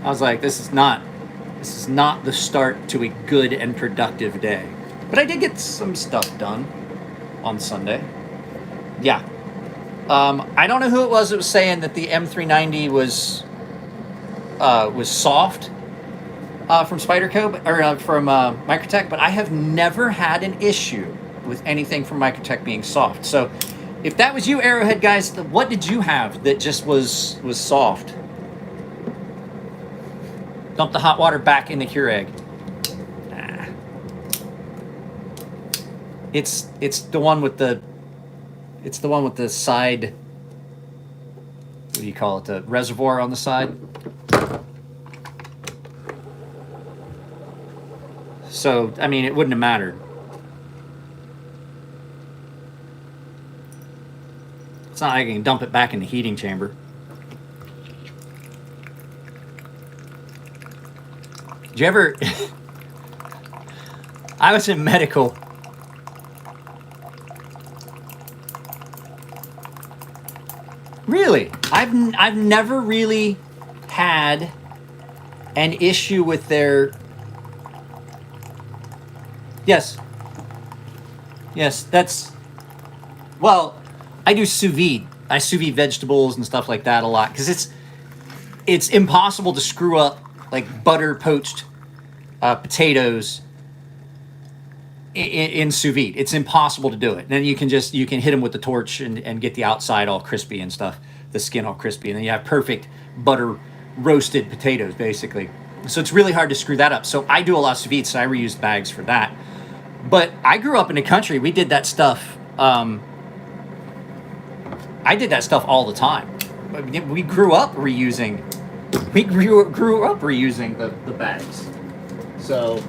I was like, this is not the start to a good and productive day. But I did get some stuff done on Sunday. Yeah. I don't know who it was that was saying that the M390 was soft from Spyderco, or from Microtech, but I have never had an issue with anything from Microtech being soft. So if that was you, Arrowhead guys, what did you have that just was soft? Dump the hot water back in the Keurig. Nah. It's the one with the side, what do you call it, the reservoir on the side. So, I mean, it wouldn't have mattered. It's not like I can dump it back in the heating chamber. Did you ever... I was in medical. Really? I've never really had an issue with their... Yes, that's... Well, I do sous vide. I sous vide vegetables and stuff like that a lot because it's impossible to screw up like butter poached potatoes in sous vide. It's impossible to do it. And then you can hit them with the torch and get the outside all crispy and stuff, the skin all crispy, and then you have perfect butter roasted potatoes basically. So it's really hard to screw that up. So I do a lot of sous vide, so I reuse bags for that. But I grew up in the country. We did that stuff. I did that stuff all the time. We grew up reusing. We grew up reusing the bags. So,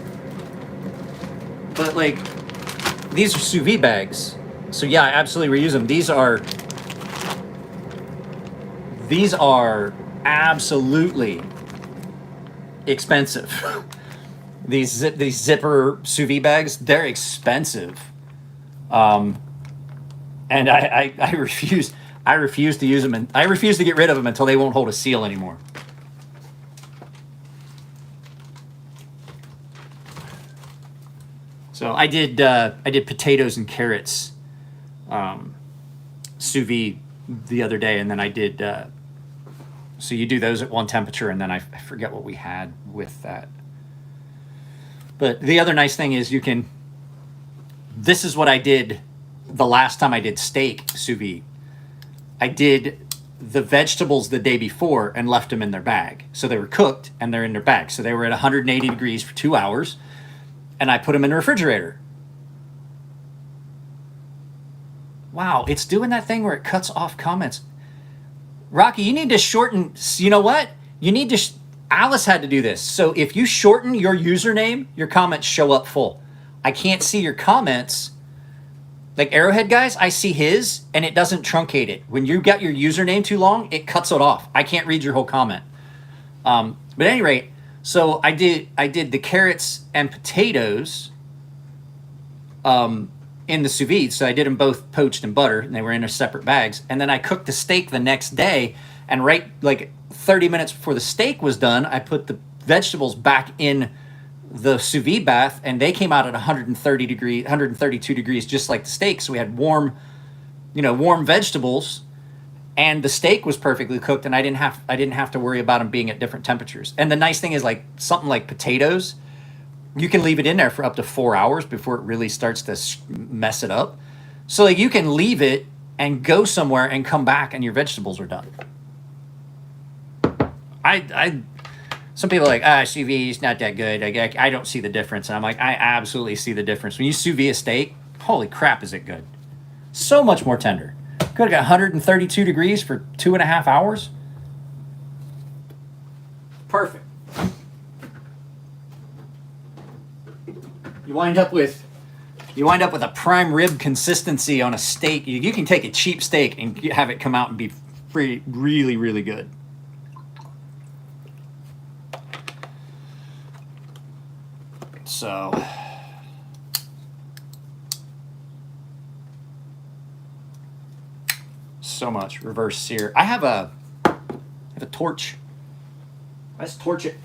but like, these are sous vide bags. So yeah, I absolutely reuse them. These are absolutely expensive. these zipper sous vide bags, they're expensive. And I refuse to use them, and I refuse to get rid of them until they won't hold a seal anymore. So I did potatoes and carrots sous vide the other day, and then I did. So you do those at one temperature, and then I forget what we had with that. But the other nice thing is you can. This is what I did the last time I did steak sous vide. I did the vegetables the day before and left them in their bag. So they were cooked and they're in their bag. So they were at 180 degrees for 2 hours, and I put them in the refrigerator. Wow, it's doing that thing where it cuts off comments. Rocky, you need to shorten. You know what? You need to. Alice had to do this. So if you shorten your username, your comments show up full. I can't see your comments. Like Arrowhead guys, I see his and it doesn't truncate it. When you got your username too long, it cuts it off. I can't read your whole comment. But at any rate, so I did the carrots and potatoes in the sous vide. So I did them both poached in butter, and they were in their separate bags. And then I cooked the steak the next day, and right like 30 minutes before the steak was done, I put the vegetables back in the sous vide bath, and they came out at 132 degrees, just like the steak. So we had warm vegetables, and the steak was perfectly cooked, and I didn't have to worry about them being at different temperatures. And the nice thing is, like something like potatoes, you can leave it in there for up to 4 hours before it really starts to mess it up. So like you can leave it and go somewhere and come back, and your vegetables are done. Some people are like, sous vide is not that good. I don't see the difference. And I'm like, I absolutely see the difference. When you sous vide a steak, holy crap, is it good. So much more tender. Could have got 132 degrees for 2.5 hours. Perfect. You wind up with a prime rib consistency on a steak. You can take a cheap steak and have it come out and be really, really good. So much reverse sear. I have a torch. Let's torch it.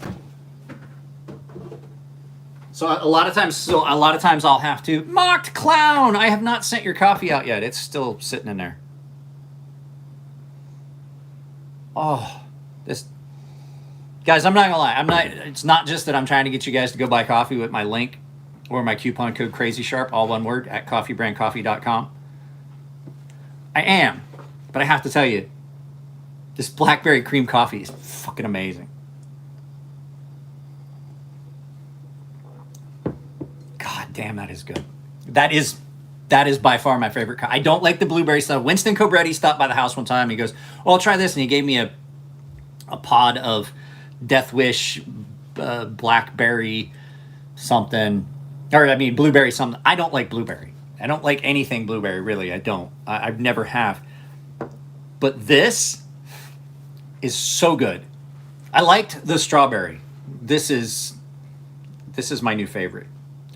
So a lot of times I'll have to. Mocked clown! I have not sent your coffee out yet. It's still sitting in there. Oh, this. Guys, I'm not gonna lie. It's not just that I'm trying to get you guys to go buy coffee with my link or my coupon code CrazySharp, all one word, at coffeebrandcoffee.com. I am, but I have to tell you, this blackberry cream coffee is fucking amazing. God damn, that is good. That is by far my favorite. I don't like the blueberry stuff. Winston Cobretti stopped by the house one time. He goes, "Well, I'll try this," and he gave me a pod of Death Wish blackberry something, blueberry something. I don't like blueberry. I don't like anything blueberry, really. I don't. I've never have. But this is so good. I liked the strawberry. This is my new favorite.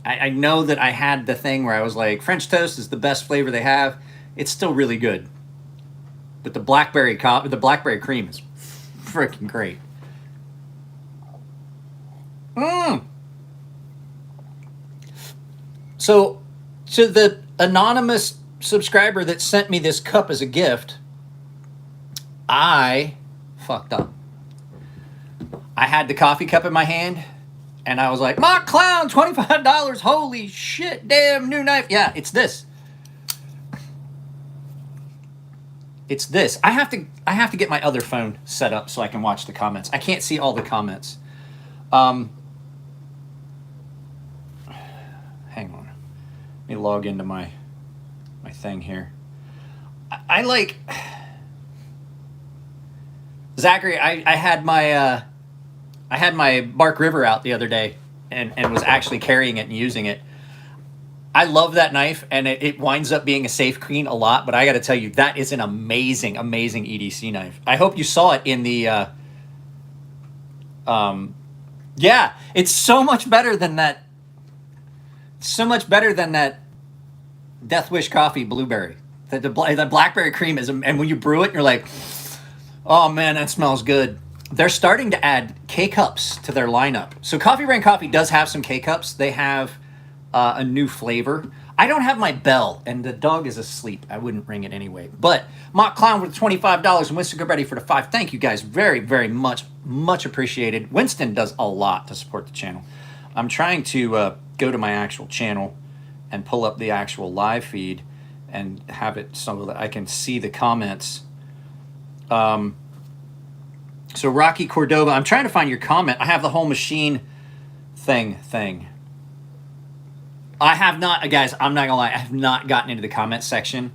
I know that I had the thing where I was like, French toast is the best flavor they have. It's still really good. But the blackberry cream is freaking great. So, to the anonymous subscriber that sent me this cup as a gift, I fucked up. I had the coffee cup in my hand, and I was like, "Mock clown, $25! Holy shit! Damn, new knife!" Yeah, it's this. It's this. I have to get my other phone set up so I can watch the comments. I can't see all the comments. Hang on. Let me log into my thing here. I like Zachary. I had my Bark River out the other day and was actually carrying it and using it. I love that knife, and it winds up being a safe clean a lot, but I got to tell you, that is an amazing, amazing EDC knife. I hope you saw it in the Yeah, it's so much better than that. So much better than that Death Wish coffee blueberry. The blackberry cream is, and when you brew it, you're like, oh man, that smells good. They're starting to add K-Cups to their lineup. So Coffee Brand Coffee does have some K-Cups. They have a new flavor. I don't have my bell, and the dog is asleep. I wouldn't ring it anyway. But Mock Clown with $25 and Winston Goodready for the 5. Thank you guys very, very much. Much appreciated. Winston does a lot to support the channel. I'm trying to go to my actual channel and pull up the actual live feed and have it so that I can see the comments. So Rocky Cordova, I'm trying to find your comment. I have the whole machine thing. I have not, guys, I'm not gonna lie, I have not gotten into the comment section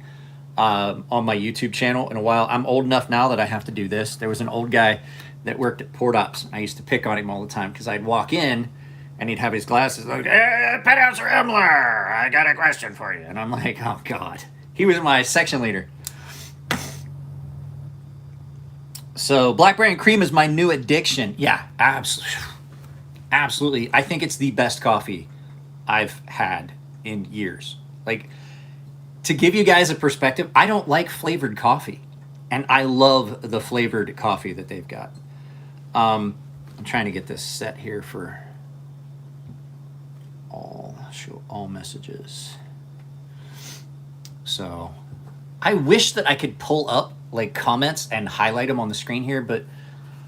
on my YouTube channel in a while. I'm old enough now that I have to do this. There was an old guy that worked at Port Ops. I used to pick on him all the time because I'd walk in and he'd have his glasses like, hey, Pet Announcer Emler, I got a question for you. And I'm like, oh God. He was my section leader. So Blackberry and Cream is my new addiction. Yeah, absolutely. I think it's the best coffee I've had in years. Like, to give you guys a perspective, I don't like flavored coffee, and I love the flavored coffee that they've got. I'm trying to get this set here for show all messages. So I wish that I could pull up like comments and highlight them on the screen here, but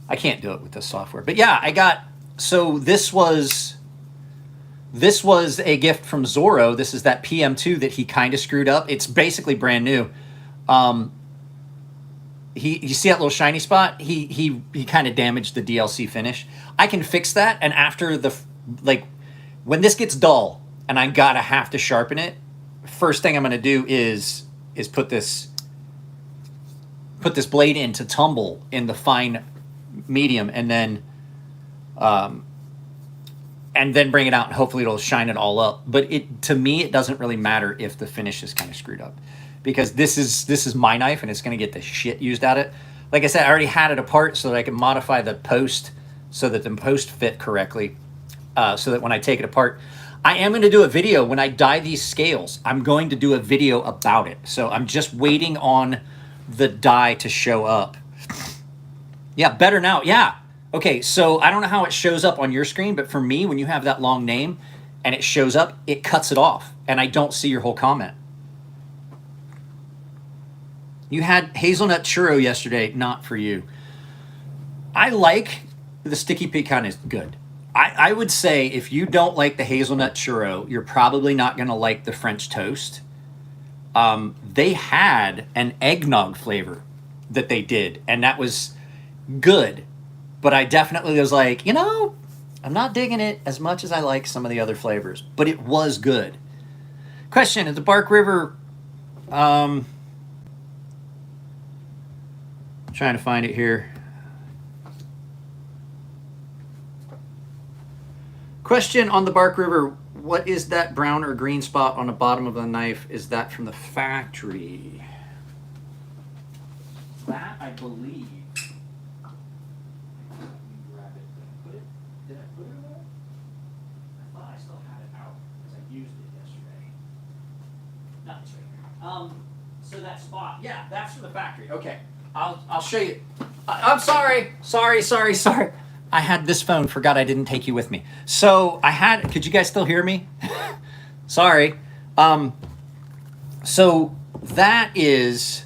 I can't do it with this software. But yeah, so this was a gift from Zorro. This is that PM2 that he kind of screwed up. It's basically brand new. You see that little shiny spot? He kind of damaged the DLC finish. I can fix that, and after when this gets dull and I gotta have to sharpen it, first thing I'm gonna do is put this blade in to tumble in the fine medium, and then bring it out, and hopefully it'll shine it all up. But to me, it doesn't really matter if the finish is kind of screwed up, because this is my knife and it's going to get the shit used out of it. Like I said, I already had it apart so that I can modify the post so that the post fit correctly, so that when I take it apart, I am going to do a video when I dye these scales. I'm going to do a video about it. So I'm just waiting on the dye to show up. Yeah, better now. Yeah. Okay, so I don't know how it shows up on your screen, but for me, when you have that long name and it shows up, it cuts it off, and I don't see your whole comment. You had hazelnut churro yesterday, not for you. I like the sticky pecan is good. I would say if you don't like the hazelnut churro, you're probably not going to like the French toast. They had an eggnog flavor that they did, and that was good. But I definitely was like, I'm not digging it as much as I like some of the other flavors. But it was good. Question, at the Bark River, trying to find it here. Question on the Bark River, what is that brown or green spot on the bottom of the knife? Is that from the factory? That, I believe. Did I put it away? I thought I still had it out because I used it yesterday. No, it's right here. So that spot, yeah, that's from the factory. Okay, I'll show you. I'm sorry. I had this phone, forgot I didn't take you with me. So could you guys still hear me? Sorry. So that is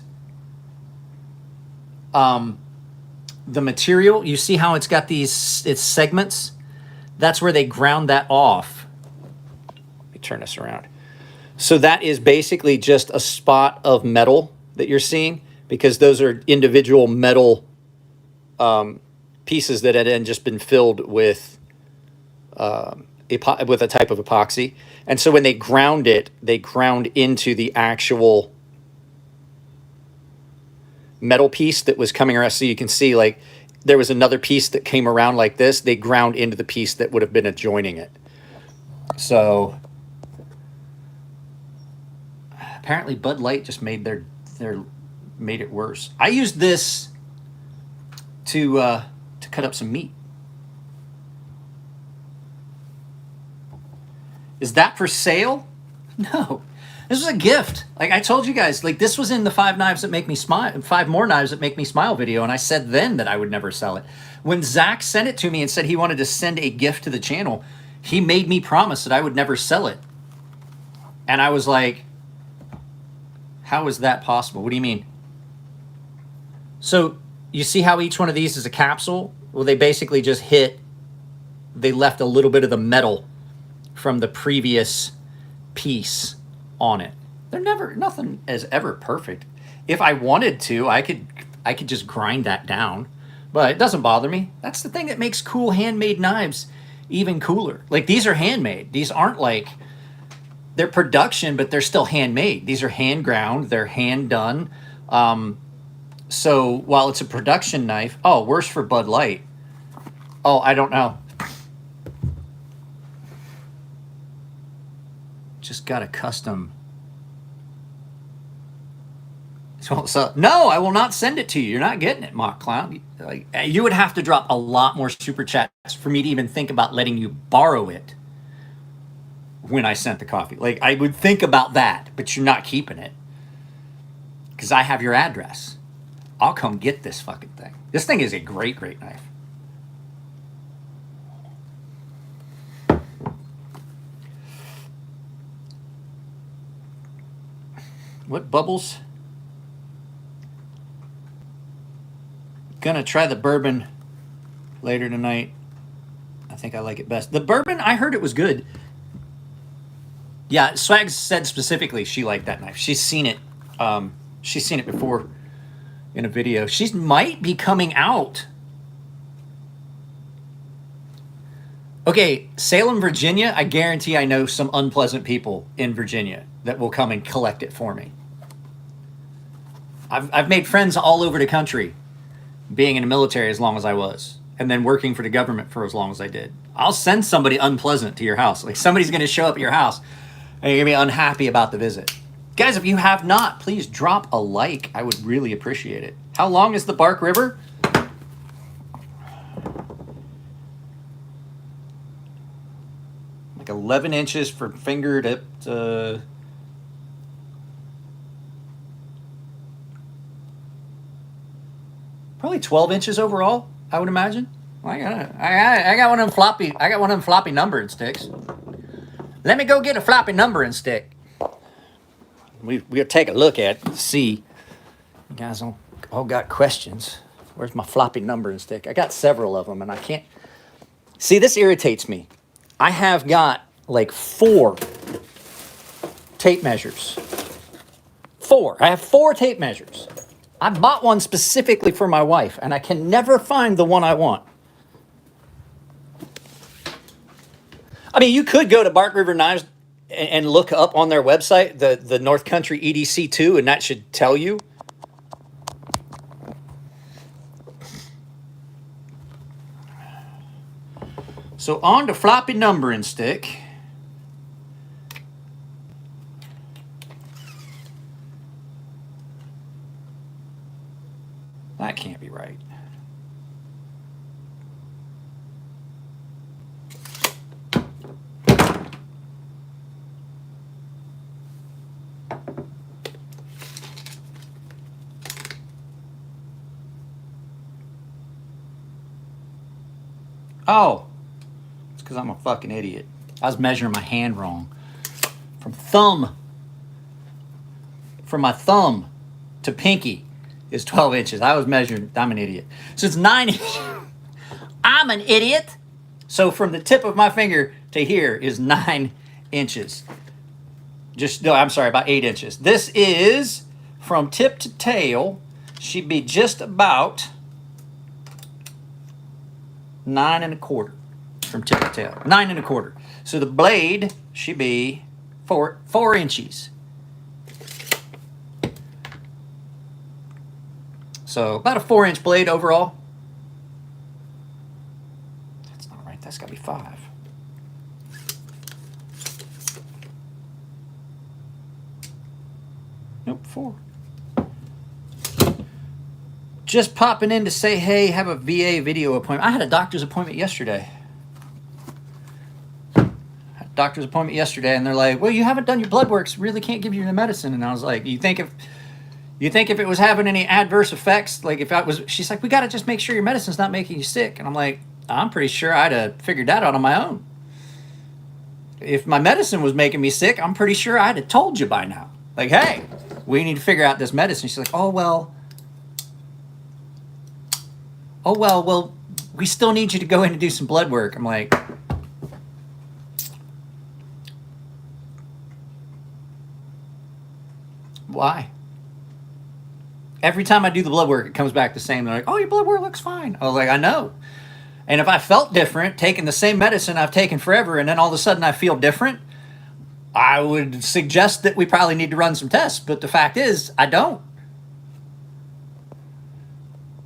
the material. You see how it's got its segments? That's where they ground that off. Let me turn this around. So that is basically just a spot of metal that you're seeing, because those are individual metal pieces that had then just been filled with a type of epoxy. And so when they ground it, they ground into the actual metal piece that was coming around. So you can see, like, there was another piece that came around like this. They ground into the piece that would have been adjoining it. So apparently Bud Light just made made it worse. I used this to cut up some meat. Is that for sale? No. This was a gift. Like I told you guys, like this was in the 5 knives that make me smile, 5 more knives that make me smile video, and I said then that I would never sell it. When Zach sent it to me and said he wanted to send a gift to the channel, he made me promise that I would never sell it. And I was like, how is that possible? What do you mean? So you see how each one of these is a capsule? Well, they basically just they left a little bit of the metal from the previous piece on it. Nothing is ever perfect. If I wanted to, I could just grind that down, but it doesn't bother me. That's the thing that makes cool handmade knives even cooler. Like these are handmade. These aren't like, they're production, but they're still handmade. These are hand ground, they're hand done. So while it's a production knife, oh, worse for Bud Light. Oh, I don't know. Just got a custom. So no, I will not send it to you. You're not getting it, Mock Clown. Like, you would have to drop a lot more super chats for me to even think about letting you borrow it when I sent the coffee. Like, I would think about that, but you're not keeping it because I have your address. I'll come get this fucking thing. This thing is a great, great knife. What bubbles? Gonna try the bourbon later tonight. I think I like it best. The bourbon, I heard it was good. Yeah, Swag said specifically she liked that knife. She's seen it. She's seen it before in a video. She might be coming out. Okay, Salem, Virginia. I guarantee I know some unpleasant people in Virginia that will come and collect it for me. I've made friends all over the country, being in the military as long as I was, and then working for the government for as long as I did. I'll send somebody unpleasant to your house. Like somebody's going to show up at your house and you're going to be unhappy about the visit. Guys, if you have not, please drop a like. I would really appreciate it. How long is the Bark River? Like 11 inches for finger to probably 12 inches overall, I would imagine. I got one of them floppy numbering sticks. Let me go get a floppy numbering stick. We'll take a look at it, see. You guys all got questions. Where's my floppy numbering stick? I got several of them, and I can't. See, this irritates me. I have got like 4 tape measures. 4. I have 4 tape measures. I bought one specifically for my wife, and I can never find the one I want. I mean, you could go to Bark River Knives and look up on their website the North Country EDC 2, and that should tell you. So on the floppy numbering stick. That can't be right. Oh, it's because I'm a fucking idiot. I was measuring my hand wrong. From my thumb to pinky is 12 inches. I was measuring, I'm an idiot. So it's 9 inches. I'm an idiot. So from the tip of my finger to here is 9 inches. No, I'm sorry, about 8 inches. This is from tip to tail, should be just about 9 1/4 from tip to tail. 9 1/4. So the blade should be 4 inches. So about a 4-inch blade overall. That's not right. That's got to be 5. Nope, 4. Just popping in to say, hey, have a VA video appointment. I had a doctor's appointment yesterday. doctor's appointment yesterday, and they're like, well, you haven't done your blood works, really can't give you the medicine. And I was like, you think if it was having any adverse effects, like if I was, she's like, we got to just make sure your medicine's not making you sick. And I'm like, I'm pretty sure I'd have figured that out on my own. If my medicine was making me sick, I'm pretty sure I'd have told you by now. Like, hey, we need to figure out this medicine. She's like, well, we still need you to go in and do some blood work. I'm like, why? Every time I do the blood work, it comes back the same. They're like, oh, your blood work looks fine. I was like, I know. And if I felt different, taking the same medicine I've taken forever, and then all of a sudden I feel different, I would suggest that we probably need to run some tests. But the fact is, I don't.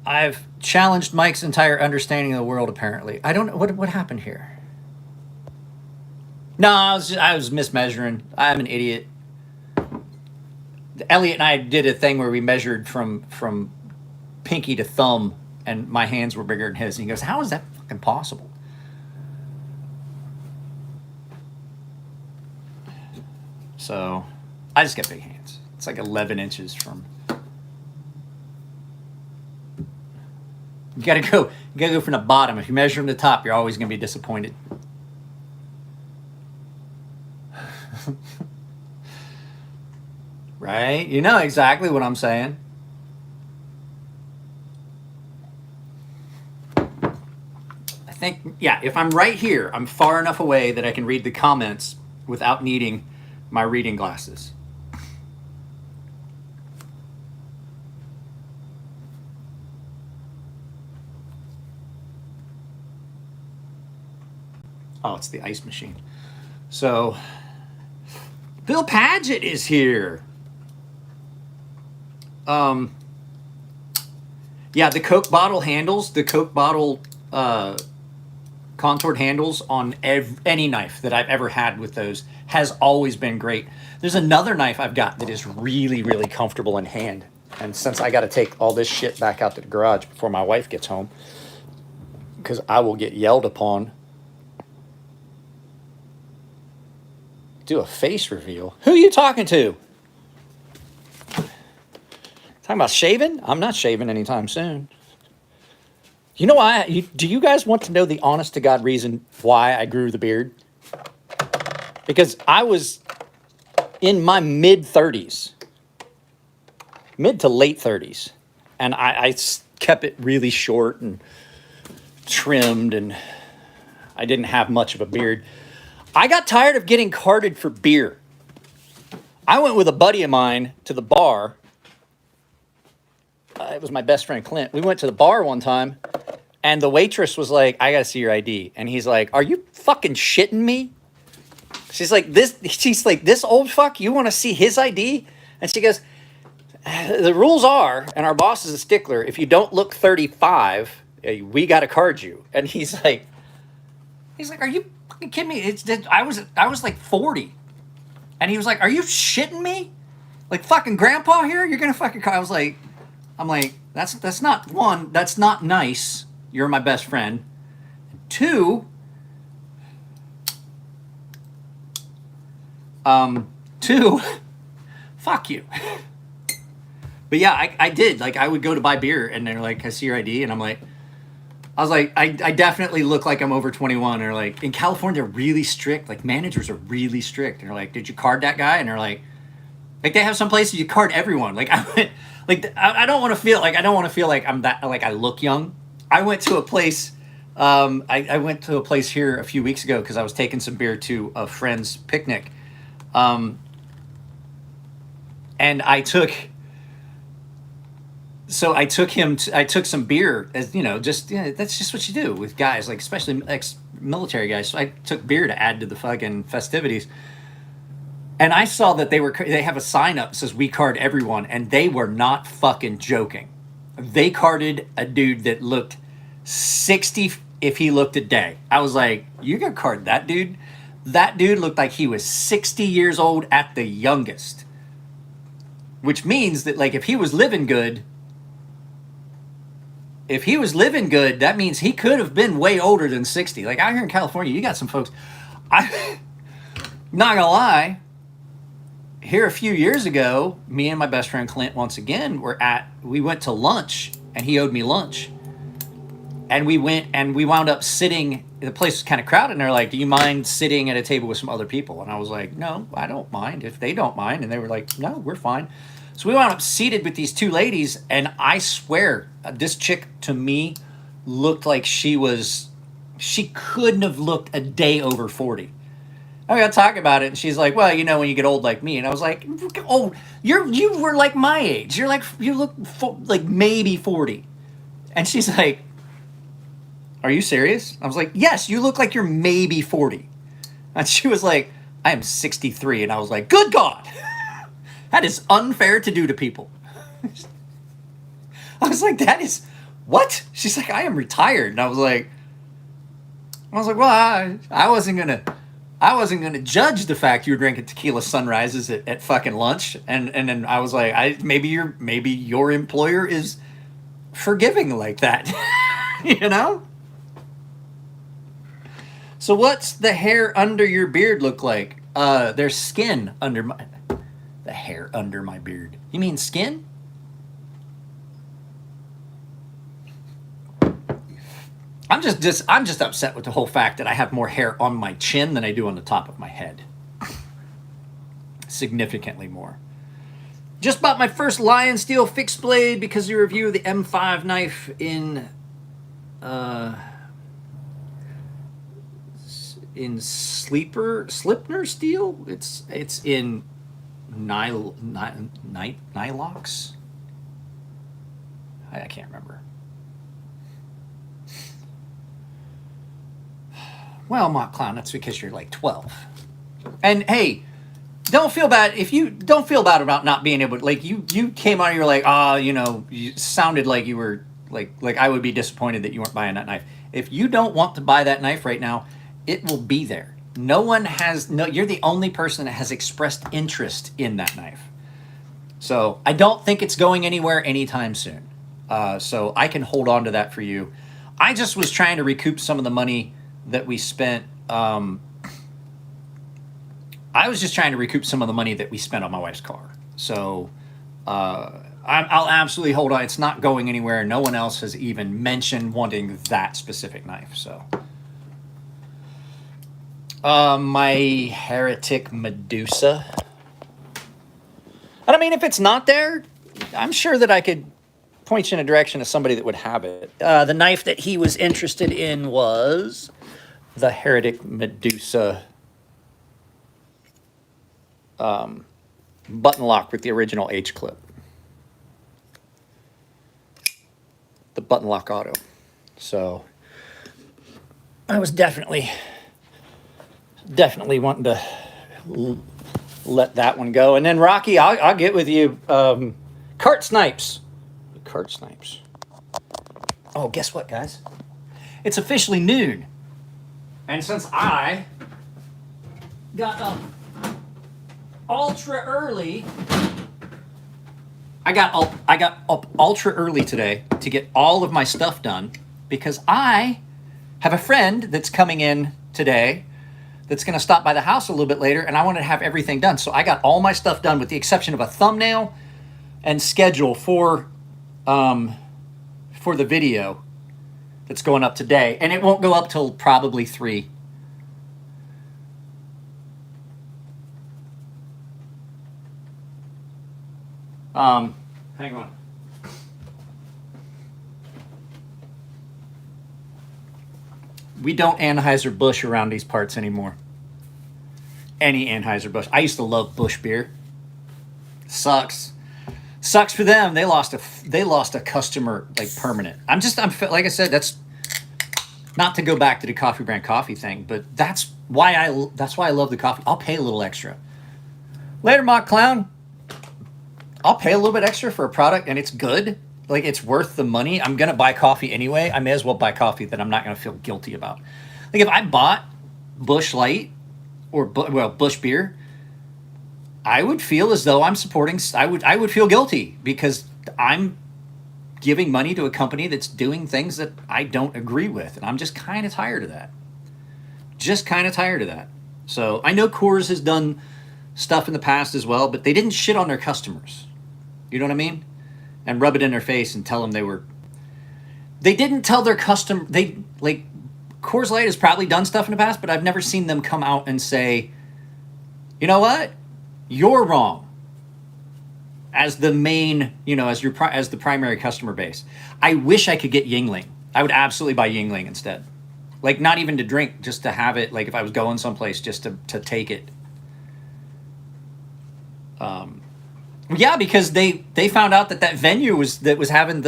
I've challenged Mike's entire understanding of the world, apparently. I don't know. What happened here? No, I was mismeasuring. I'm an idiot. Elliot and I did a thing where we measured from pinky to thumb, and my hands were bigger than his. And he goes, how is that fucking possible? So I just got big hands. It's like 11 inches from. You gotta go from the bottom. If you measure from the top, you're always gonna be disappointed. Right? You know exactly what I'm saying. I think, yeah, if I'm right here, I'm far enough away that I can read the comments without needing my reading glasses. Oh, it's the ice machine. So, Bill Padgett is here. Yeah, the Coke bottle handles, the Coke bottle contoured handles on any knife that I've ever had with those has always been great. There's another knife I've got that is really, really comfortable in hand. And since I got to take all this shit back out to the garage before my wife gets home, because I will get yelled upon. Do a face reveal. Who are you talking to? Talking about shaving? I'm not shaving anytime soon. You know why? Do you guys want to know the honest to God reason why I grew the beard? Because I was in my mid-30s. Mid to late 30s. And I kept it really short and trimmed, and I didn't have much of a beard. I got tired of getting carded for beer. I went with a buddy of mine to the bar. It was my best friend, Clint. We went to the bar one time, and the waitress was like, I got to see your ID. And he's like, are you fucking shitting me? She's like, this old fuck, you want to see his ID? And she goes, the rules are, and our boss is a stickler, if you don't look 35, we got to card you. And he's like, are you fucking kidding me? I was like 40. And he was like, are you shitting me? Like fucking grandpa here? You're going to fucking card. I'm like, that's not one, that's not nice. You're my best friend. Two, fuck you. But yeah, I did. Like, I would go to buy beer, and they're like, I see your ID, and I was like, I definitely look like I'm over 21. Or like, in California, they're really strict. Like, managers are really strict. And they're like, did you card that guy? And they're like they have some places you card everyone. Like, I went, like, I don't want to feel like I'm that, like, I look young. I went to a place, I went to a place here a few weeks ago because I was taking some beer to a friend's picnic. And I took some beer, as you know, just, yeah, that's just what you do with guys, like, especially ex-military guys. So I took beer to add to the fucking festivities. And I saw that they have a sign up that says we card everyone, and they were not fucking joking. They carded a dude that looked 60 if he looked a day. I was like, you gonna card that dude? That dude looked like he was 60 years old at the youngest. Which means that, like, if he was living good, that means he could have been way older than 60. Like, out here in California, you got some folks. Not gonna lie, here a few years ago, me and my best friend Clint once again we went to lunch and he owed me lunch. And we wound up sitting, the place was kind of crowded, and they're like, do you mind sitting at a table with some other people? And I was like, no, I don't mind if they don't mind. And they were like, no, we're fine. So we wound up seated with these two ladies, and I swear, this chick to me looked like she couldn't have looked a day over 40. I got talking about it, and she's like, well, when you get old like me. And I was like, oh, you were like my age. You look like maybe 40. And she's like, are you serious? I was like, yes, you look like you're maybe 40. And she was like, I am 63. And I was like, good God, that is unfair to do to people. I was like, that is, what? She's like, I am retired. And I was like, well, I wasn't going to judge the fact you were drinking tequila sunrises at fucking lunch. And then I was like, maybe your employer is forgiving like that, So what's the hair under your beard look like? There's skin under the hair under my beard. You mean skin? I'm just upset with the whole fact that I have more hair on my chin than I do on the top of my head. Significantly more. Just bought my first Lion Steel fixed blade because of your review of the M5 knife in Slipner steel. It's in Nylox. I can't remember. Well, Mock Clown, that's because you're like 12. And hey, don't feel bad about not being able to, like, you came on and you're like, you sounded like you were like I would be disappointed that you weren't buying that knife. If you don't want to buy that knife right now, it will be there. You're the only person that has expressed interest in that knife. So I don't think it's going anywhere anytime soon. So I can hold on to that for you. I just was trying to recoup some of the money that we spent. I was just trying to recoup some of the money that we spent on my wife's car. So I'll absolutely hold on. It's not going anywhere. No one else has even mentioned wanting that specific knife. So my Heretic Medusa. And I mean, if it's not there, I'm sure that I could point you in a direction of somebody that would have it. The knife that he was interested in was the Heretic Medusa button lock with the original H-clip. The button lock auto. So I was definitely wanting to let that one go. And then Rocky, I'll get with you. Cart snipes. Oh, guess what, guys? It's officially noon. And since I got up ultra early, I got up ultra early today to get all of my stuff done because I have a friend that's coming in today that's going to stop by the house a little bit later, and I wanted to have everything done. So I got all my stuff done with the exception of a thumbnail and schedule for the video that's going up today, and it won't go up till probably 3. Hang on. We don't Anheuser-Busch around these parts anymore. Any Anheuser-Busch. I used to love Busch beer. Sucks for them. They lost a customer, like, permanent. I'm like I said, that's not to go back to the coffee brand coffee thing, but that's why I love the coffee. I'll pay a little extra. Later, Mock Clown. I'll pay a little bit extra for a product and it's good. Like, it's worth the money. I'm going to buy coffee anyway. I may as well buy coffee that I'm not going to feel guilty about. Like, if I bought Busch Light or Busch beer, I would feel as though I'm supporting, I would feel guilty because I'm giving money to a company that's doing things that I don't agree with. And I'm just kind of tired of that. So I know Coors has done stuff in the past as well, but they didn't shit on their customers. You know what I mean? And rub it in their face and tell them they didn't tell their customer, like, Coors Light has probably done stuff in the past, but I've never seen them come out and say, you know what? You're wrong. As the main, as the primary customer base. I wish I could get Yingling. I would absolutely buy Yingling instead. Like, not even to drink, just to have it, like if I was going someplace, just to take it. Yeah, because they found out that venue was having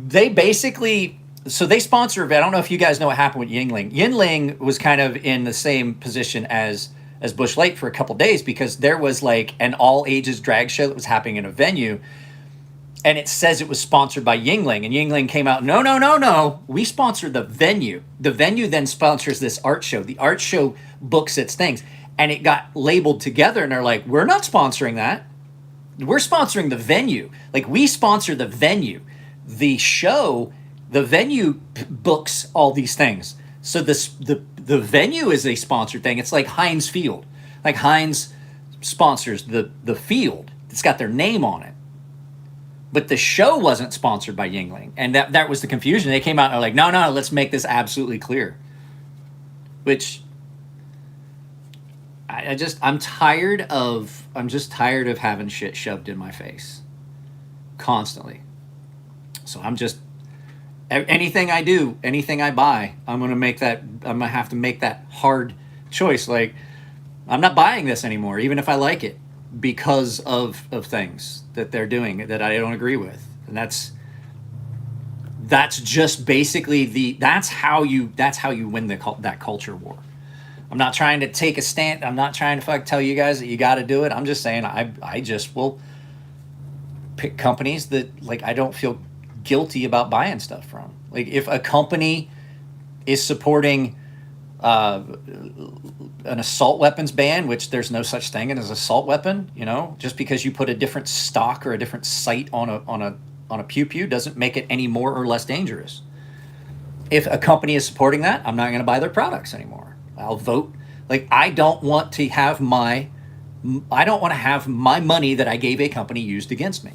they basically, so they sponsor, I don't know if you guys know what happened with Yingling. Yingling was kind of in the same position as Busch Light for a couple days, because there was like an all ages drag show that was happening in a venue, and it says it was sponsored by Yingling, and Yingling came out, no, we sponsor the venue. The venue then sponsors this art show. The art show books its things, and it got labeled together, and they're like, we're not sponsoring that. We're sponsoring the venue. Like, we sponsor the venue. The show, the venue books all these things. So the venue is a sponsored thing. It's like Heinz Field. Like, Heinz sponsors the field. It's got their name on it. But the show wasn't sponsored by Yingling. And that was the confusion. They came out and were like, no, let's make this absolutely clear. Which I'm just tired of having shit shoved in my face constantly. So anything I do, anything I buy, I'm going to have to make that hard choice. Like, I'm not buying this anymore, even if I like it, because of things that they're doing that I don't agree with. And that's just basically that's how you win that culture war. I'm not trying to take a stand. I'm not trying to tell you guys that you got to do it. I'm just saying I just will pick companies that, like, I don't feel guilty about buying stuff from. Like, if a company is supporting an assault weapons ban, which there's no such thing as assault weapon, just because you put a different stock or a different sight on a pew doesn't make it any more or less dangerous. If a company is supporting that, I'm not going to buy their products anymore. I'll vote. Like, I don't want to have my money that I gave a company used against me.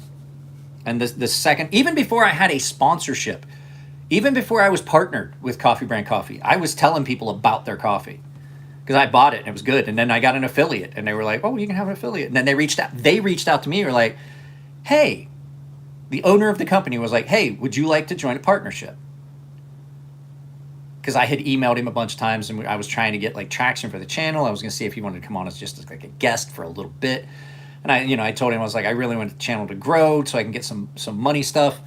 And the second, even before I had a sponsorship, even before I was partnered with Coffee Brand Coffee, I was telling people about their coffee because I bought it and it was good. And then I got an affiliate, and they were like, "Oh, you can have an affiliate." And then they reached out to me and were like, "Hey," the owner of the company was like, "Hey, would you like to join a partnership?" Because I had emailed him a bunch of times, and I was trying to get like traction for the channel. I was going to see if he wanted to come on as just like a guest for a little bit. And I told him, I was like, I really want the channel to grow so I can get some money stuff.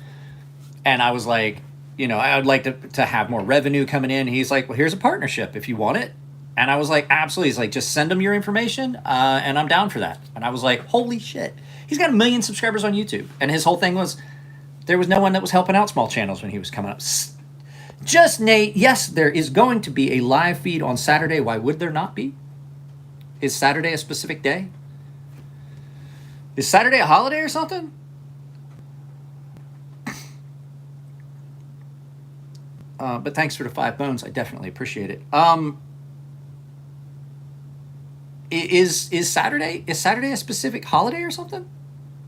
And I was like, I would like to have more revenue coming in. He's like, well, here's a partnership if you want it. And I was like, absolutely. He's like, just send him your information, and I'm down for that. And I was like, holy shit. He's got 1 million subscribers on YouTube. And his whole thing was, there was no one that was helping out small channels when he was coming up. Just Nate, yes, there is going to be a live feed on Saturday. Why would there not be? Is Saturday a specific day? Is Saturday a holiday or something? But thanks for the 5 bones. I definitely appreciate it. Is Saturday a specific holiday or something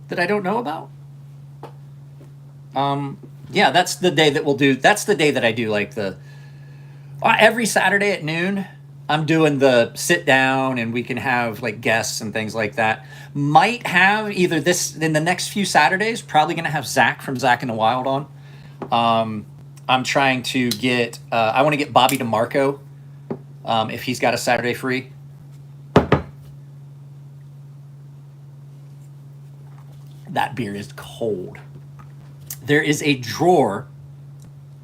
that I don't know about? Yeah, that's the day that we'll do. That's the day that I do like every Saturday at noon. I'm doing the sit down, and we can have like guests and things like that. Might have either this in the next few Saturdays. Probably going to have Zach from Zach in the Wild on. I'm trying to get. I want to get Bobby DeMarco if he's got a Saturday free. That beer is cold. There is a drawer.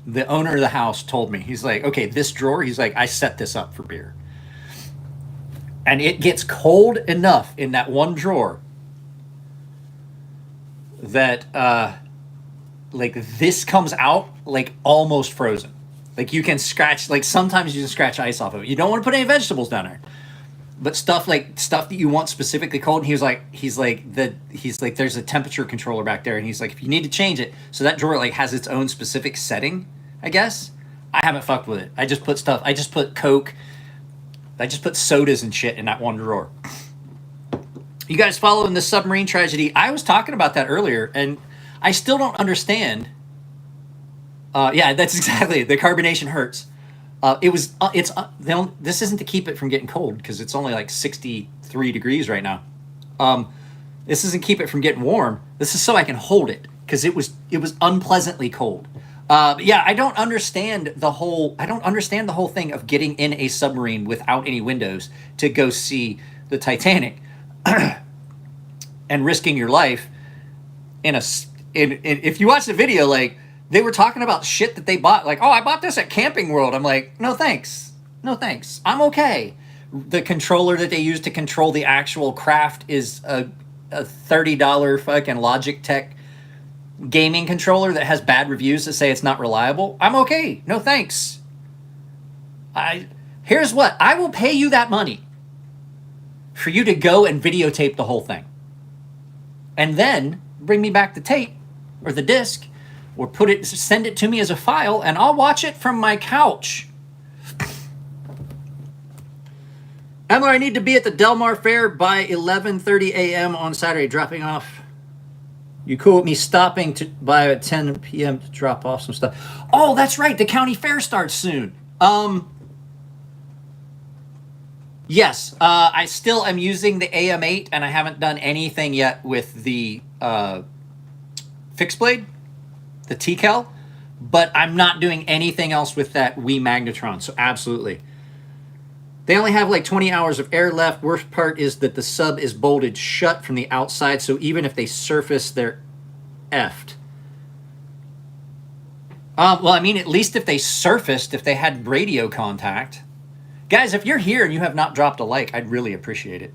The owner of the house told me, he's like, okay, this drawer, he's like, I set this up for beer. And it gets cold enough in that one drawer that like this comes out like almost frozen. Like you can scratch, like sometimes you can scratch ice off of it. You don't want to put any vegetables down there. But stuff that you want specifically cold, and he's like there's a temperature controller back there, and he's like, if you need to change it, so that drawer like has its own specific setting, I guess. I haven't fucked with it. I just put Coke, I just put sodas and shit in that one drawer. You guys following the submarine tragedy? I was talking about that earlier, and I still don't understand. Yeah, that's exactly it. The carbonation hurts. This isn't to keep it from getting cold because it's only like 63 degrees right now. This doesn't keep it from getting warm. This is so I can hold it because it was unpleasantly cold. Yeah, I don't understand the whole thing of getting in a submarine without any windows to go see the Titanic and risking your life if you watch the video, like, they were talking about shit that they bought, like, oh, I bought this at Camping World. I'm like, no thanks. No thanks. I'm okay. The controller that they use to control the actual craft is a $30 fucking Logitech gaming controller that has bad reviews that say it's not reliable. I'm okay. No thanks. Here's what. I will pay you that money for you to go and videotape the whole thing. And then bring me back the tape or the disc, or send it to me as a file, and I'll watch it from my couch. Emler, I need to be at the Del Mar Fair by 11:30 a.m. on Saturday, dropping off. You cool with me stopping by at 10 p.m. to drop off some stuff? Oh, that's right. The county fair starts soon. Yes, I still am using the AM8, and I haven't done anything yet with the fixed blade, the T-Cal, but I'm not doing anything else with that Wii Magnetron, so absolutely. They only have like 20 hours of air left. Worst part is that the sub is bolted shut from the outside, so even if they surface, they're effed. Well, I mean, at least if they surfaced, if they had radio contact. Guys, if you're here and you have not dropped a like, I'd really appreciate it.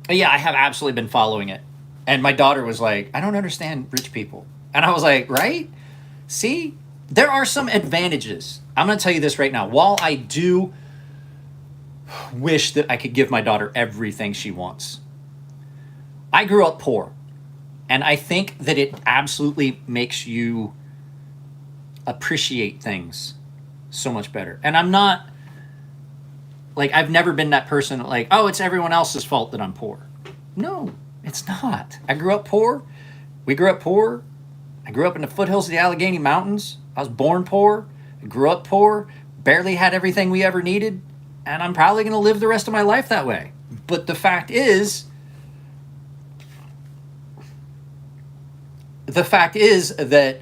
Yeah, I have absolutely been following it. And my daughter was like, I don't understand rich people. And I was like, right? See? There are some advantages. I'm going to tell you this right now. While I do wish that I could give my daughter everything she wants, I grew up poor. And I think that it absolutely makes you appreciate things so much better. And I'm not, like, I've never been that person like, oh, it's everyone else's fault that I'm poor. No, it's not. I grew up poor. We grew up poor. I grew up in the foothills of the Allegheny Mountains. I was born poor. I grew up poor. Barely had everything we ever needed. And I'm probably going to live the rest of my life that way. But the fact is that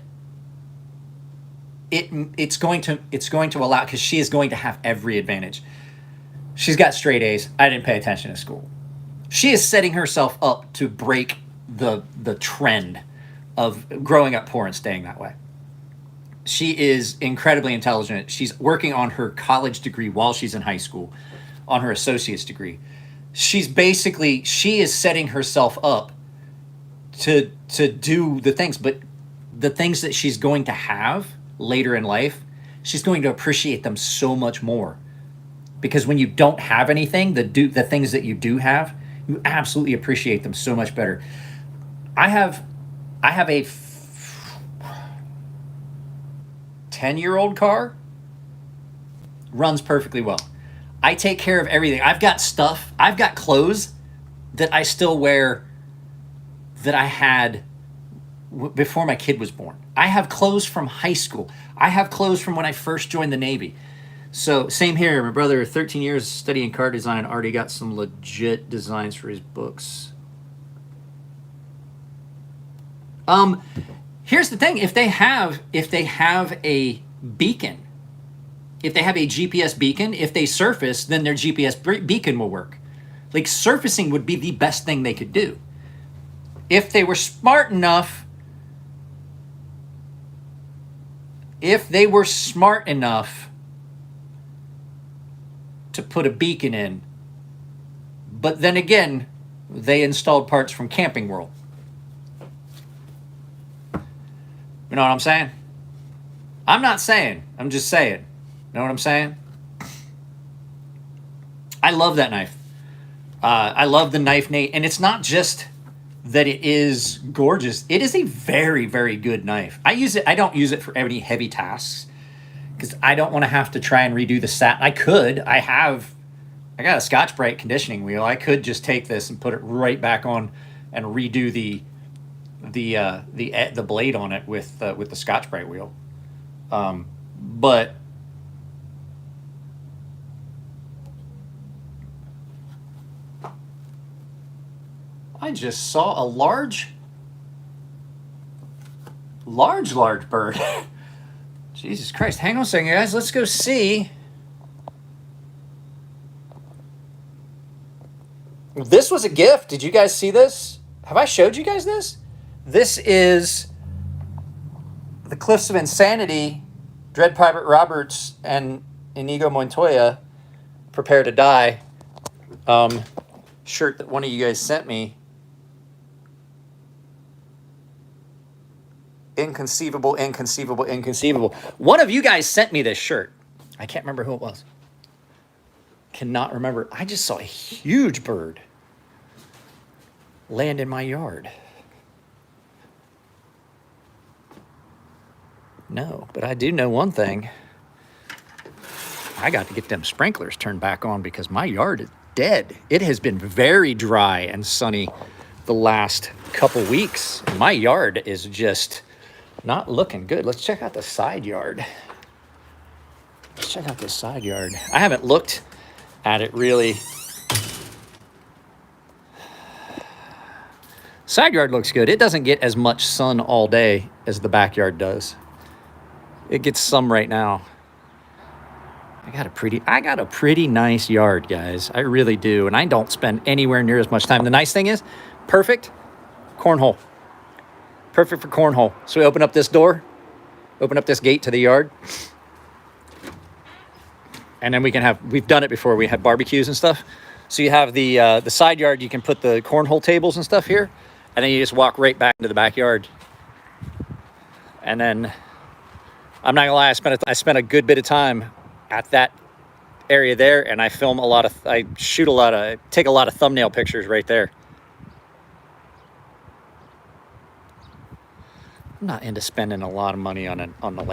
it's going to allow, because she is going to have every advantage. She's got straight A's. I didn't pay attention to school. She is setting herself up to break the trend of growing up poor and staying that way. She is incredibly intelligent. She's working on her college degree while she's in high school, on her associate's degree. She is setting herself up to do the things, but the things that she's going to have later in life, she's going to appreciate them so much more. Because when you don't have anything, the things that you do have, you absolutely appreciate them so much better. I have a 10-year-old car, runs perfectly well. I take care of everything. I've got clothes that I still wear that I had before my kid was born. I have clothes from high school. I have clothes from when I first joined the Navy. So same here. My brother, 13 years studying car design, already got some legit designs for his books. Here's the thing. If they have a beacon, if they have a GPS beacon, if they surface, then their GPS beacon will work. Like, surfacing would be the best thing they could do. If they were smart enough, to put a beacon in, but then again, they installed parts from Camping World. You know what I'm saying? I'm not saying. I'm just saying. Know what I'm saying? I love that knife. I love the knife, Nate. And it's not just that it is gorgeous. It is a very, very good knife. I don't use it for any heavy tasks because I don't want to have to try and redo the satin. I could. I got a Scotch-Brite conditioning wheel. I could just take this and put it right back on and redo the blade on it with the Scotch-Brite wheel. But I just saw a large bird. Jesus Christ. Hang on a second, guys. Let's go see. This was a gift. Did you guys see this? Have I showed you guys this? This is the Cliffs of Insanity, Dread Pirate Roberts and Inigo Montoya, Prepare to Die shirt that one of you guys sent me. Inconceivable, inconceivable, inconceivable. One of you guys sent me this shirt. I can't remember who it was. Cannot remember. I just saw a huge bird land in my yard. No, but I do know one thing. I got to get them sprinklers turned back on because my yard is dead. It has been very dry and sunny the last couple weeks. My yard is just not looking good. Let's check out the side yard. Let's check out this side yard. I haven't looked at it really. Side yard looks good. It doesn't get as much sun all day as the backyard does. It gets some right now. I got a pretty nice yard, guys. I really do. And I don't spend anywhere near as much time. The nice thing is, perfect cornhole. Perfect for cornhole. So we open up this door, open up this gate to the yard. And then we've done it before. We had barbecues and stuff. So you have the side yard, you can put the cornhole tables and stuff here. And then you just walk right back into the backyard. And then, I'm not gonna lie, I spent a good bit of time at that area there, and I take a lot of thumbnail pictures right there. I'm not into spending a lot of money on the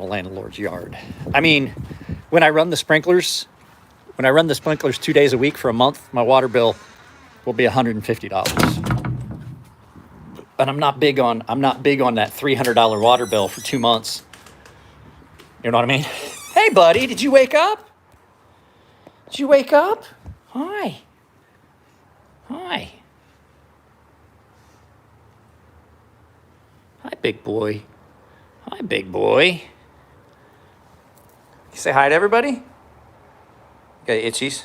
landlord's yard. I mean, when I run the sprinklers 2 days a week for a month, my water bill will be $150. But I'm not big on that $300 water bill for 2 months. You know what I mean? Hey, buddy, did you wake up? Did you wake up? Hi. Hi. Hi, big boy. Hi, big boy. You say hi to everybody? Got itchies?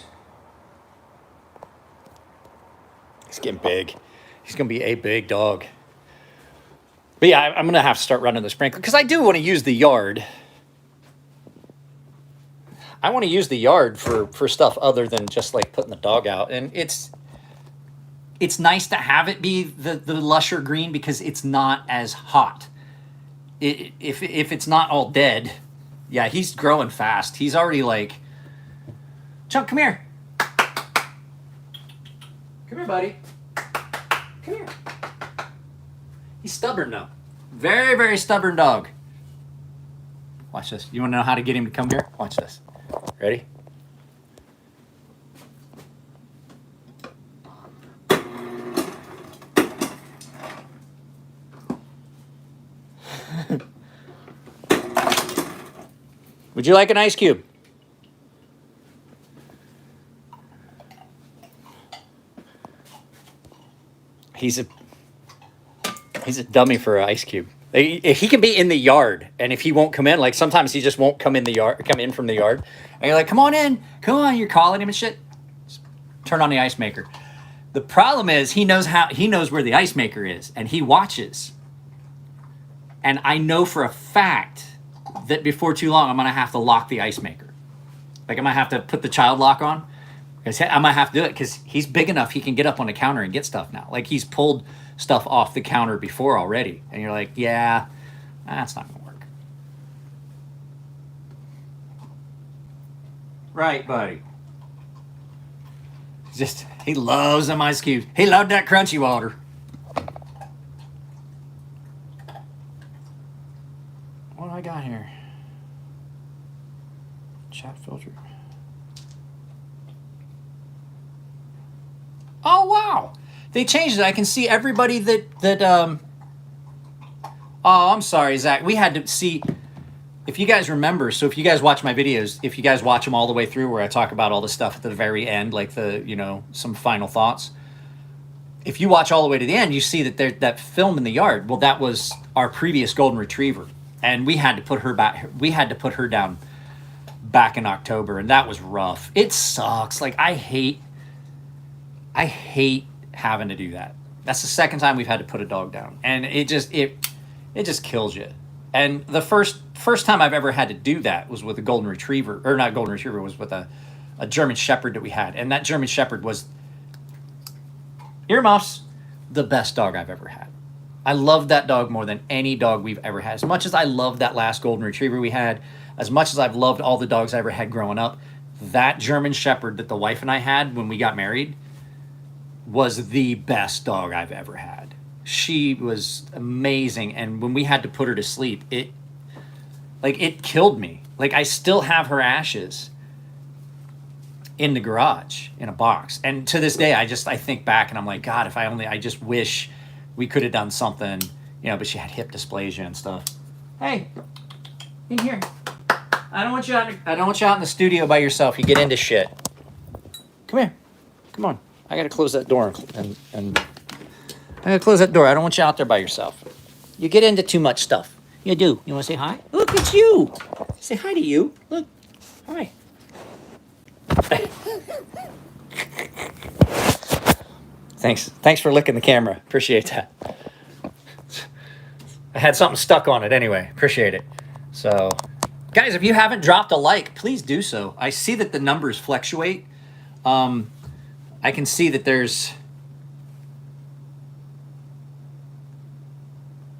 He's getting big. He's going to be a big dog. But yeah, I'm going to have to start running the sprinkler because I do want to use the yard. I want to use the yard for stuff other than just like putting the dog out. And it's nice to have it be the lusher green because it's not as hot. If it's not all dead, yeah, he's growing fast. He's already like, Chunk, come here. Come here, buddy. Come here. He's stubborn though. Very, very stubborn dog. Watch this. You want to know how to get him to come here? Watch this. Ready? Would you like an ice cube? He's a dummy for an ice cube. He can be in the yard, and if he won't come in, like sometimes he just won't come in from the yard, and you're like, come on in, come on, you're calling him and shit. Just turn on the ice maker. The problem is he knows where the ice maker is, and he watches. And I know for a fact that before too long, I'm gonna have to lock the ice maker. Like I'm gonna have to put the child lock on. I might have to do it because he's big enough he can get up on the counter and get stuff now. Like he's pulled stuff off the counter before already. And you're like, yeah, that's not going to work. Right, buddy. He loves them ice cubes. He loved that crunchy water. What do I got here? filter. Oh, wow. They changed it. I can see everybody that oh, I'm sorry, Zach. We had to see, if you guys remember, so if you guys watch my videos, if you guys watch them all the way through where I talk about all the stuff at the very end, like the, you know, some final thoughts. If you watch all the way to the end, you see that that film in the yard, well, that was our previous golden retriever. And we had to put her back, we had to put her down back in October, and that was rough. It sucks. Like, I hate having to do that. That's the second time we've had to put a dog down, and it just kills you. And the first time I've ever had to do that was with a golden retriever, or not golden retriever, was with a German Shepherd that we had, and that German Shepherd was, earmuffs, the best dog I've ever had. I love that dog more than any dog we've ever had. As much as I loved that last golden retriever we had, as much as I've loved all the dogs I ever had growing up, that German Shepherd that the wife and I had when we got married was the best dog I've ever had. She was amazing, and when we had to put her to sleep, it killed me. Like, I still have her ashes in the garage in a box, and to this day I think back and I'm like, God, I just wish we could have done something, you know. But she had hip dysplasia and stuff. Hey, in here. I don't want you out in the studio by yourself. You get into shit. Come here. Come on. I gotta close that door and I gotta close that door. I don't want you out there by yourself. You get into too much stuff. You do. You wanna say hi? Look, it's you. Say hi to you. Look. Hi. Thanks for licking the camera. Appreciate that. I had something stuck on it anyway. Appreciate it. So, guys, if you haven't dropped a like, please do so. I see that the numbers fluctuate. I can see that there's,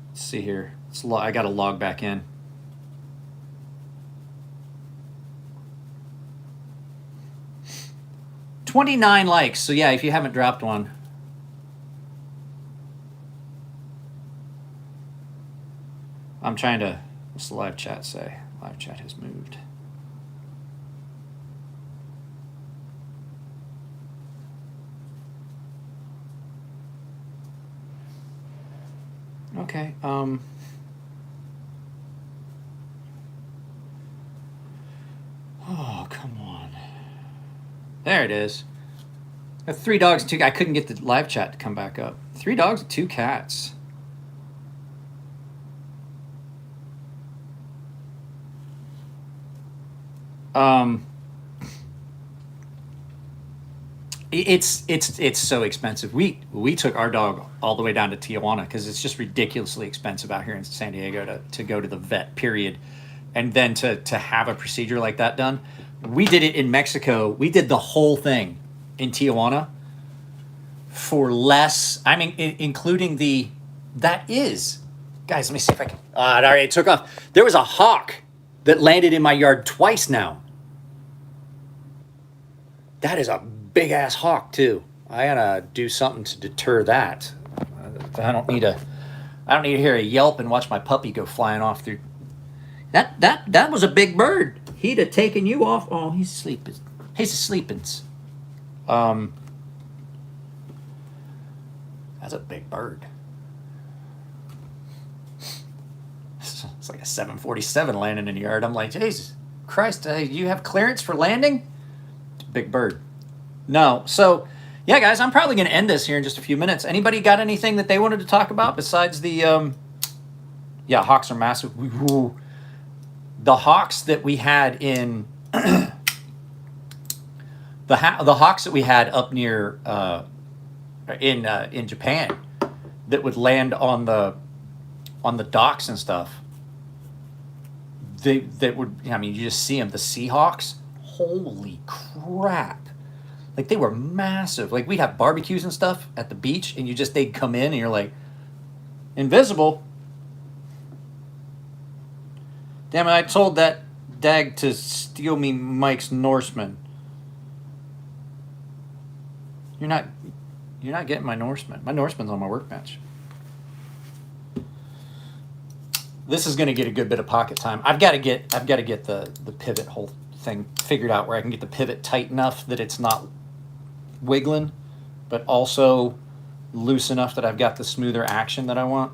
let's see here. I got to log back in. $29 likes. So yeah, if you haven't dropped one. I'm trying to, what's the live chat say? Live chat has moved. Okay. Oh, come on. There it is. 3 dogs and 2. I couldn't get the live chat to come back up. 3 dogs and 2 cats. It's so expensive. We took our dog all the way down to Tijuana because it's just ridiculously expensive out here in San Diego to go to the vet, period. And then to have a procedure like that done. We did it in Mexico. We did the whole thing in Tijuana for less. I mean, including guys, let me see if I can. All right, it took off. There was a hawk that landed in my yard twice now. That is a big ass hawk too. I gotta do something to deter that. I don't need to hear a yelp and watch my puppy go flying off through. That was a big bird. He'd have taken you off. Oh, he's sleeping. He's sleeping. That's a big bird. It's like a 747 landing in the yard. I'm like, Jesus Christ, you have clearance for landing? It's a big bird. No. So, yeah, guys, I'm probably going to end this here in just a few minutes. Anybody got anything that they wanted to talk about besides the, yeah, hawks are massive. The hawks that we had in, the hawks that we had up near, in Japan that would land on the docks and stuff. That would, I mean, you just see them, the Seahawks. Holy crap. Like, they were massive. Like, we'd have barbecues and stuff at the beach, and they'd come in, and you're like, invisible. Damn it, I told that dag to steal me Mike's Norseman. You're not getting my Norseman. My Norseman's on my workbench. This is going to get a good bit of pocket time. I've got to get the pivot whole thing figured out where I can get the pivot tight enough that it's not wiggling, but also loose enough that I've got the smoother action that I want.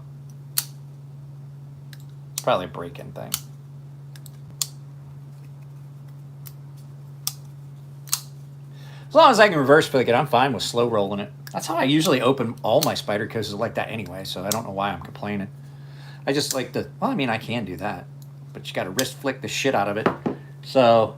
It's probably a break-in thing. As long as I can reverse flick it, I'm fine with slow rolling it. That's how I usually open all my Spydercos is like that anyway, so I don't know why I'm complaining. I just like the, well, I mean, I can do that, but you got to wrist flick the shit out of it. So,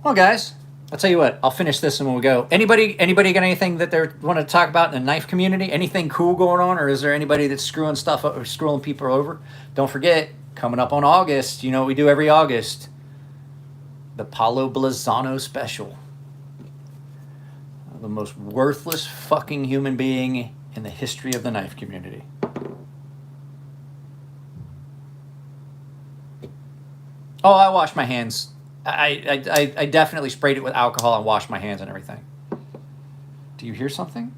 well, guys, I'll tell you what, I'll finish this and we'll go. Anybody got anything that they want to talk about in the knife community? Anything cool going on, or is there anybody that's screwing stuff up or screwing people over? Don't forget, coming up on August, you know what we do every August? The Paulo Blazano special. The most worthless fucking human being in the history of the knife community. Oh, I washed my hands. I definitely sprayed it with alcohol and washed my hands and everything. Do you hear something?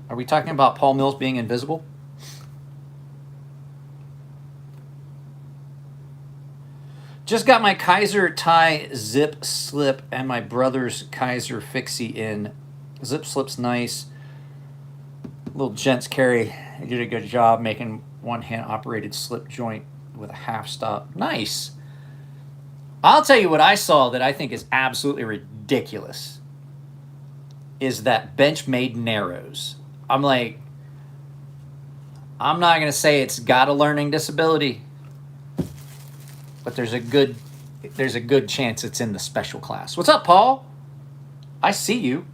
Are we talking about Paul Mills being invisible? Just got my Kaiser tie zip slip and my brother's Kaiser fixie in. Zip slip's nice. Little gents carry. They did a good job making one hand operated slip joint with a half stop. Nice. I'll tell you what I saw that I think is absolutely ridiculous is that Benchmade Narrows. I'm like, I'm not going to say it's got a learning disability, but there's a good chance it's in the special class. What's up, Paul? I see you.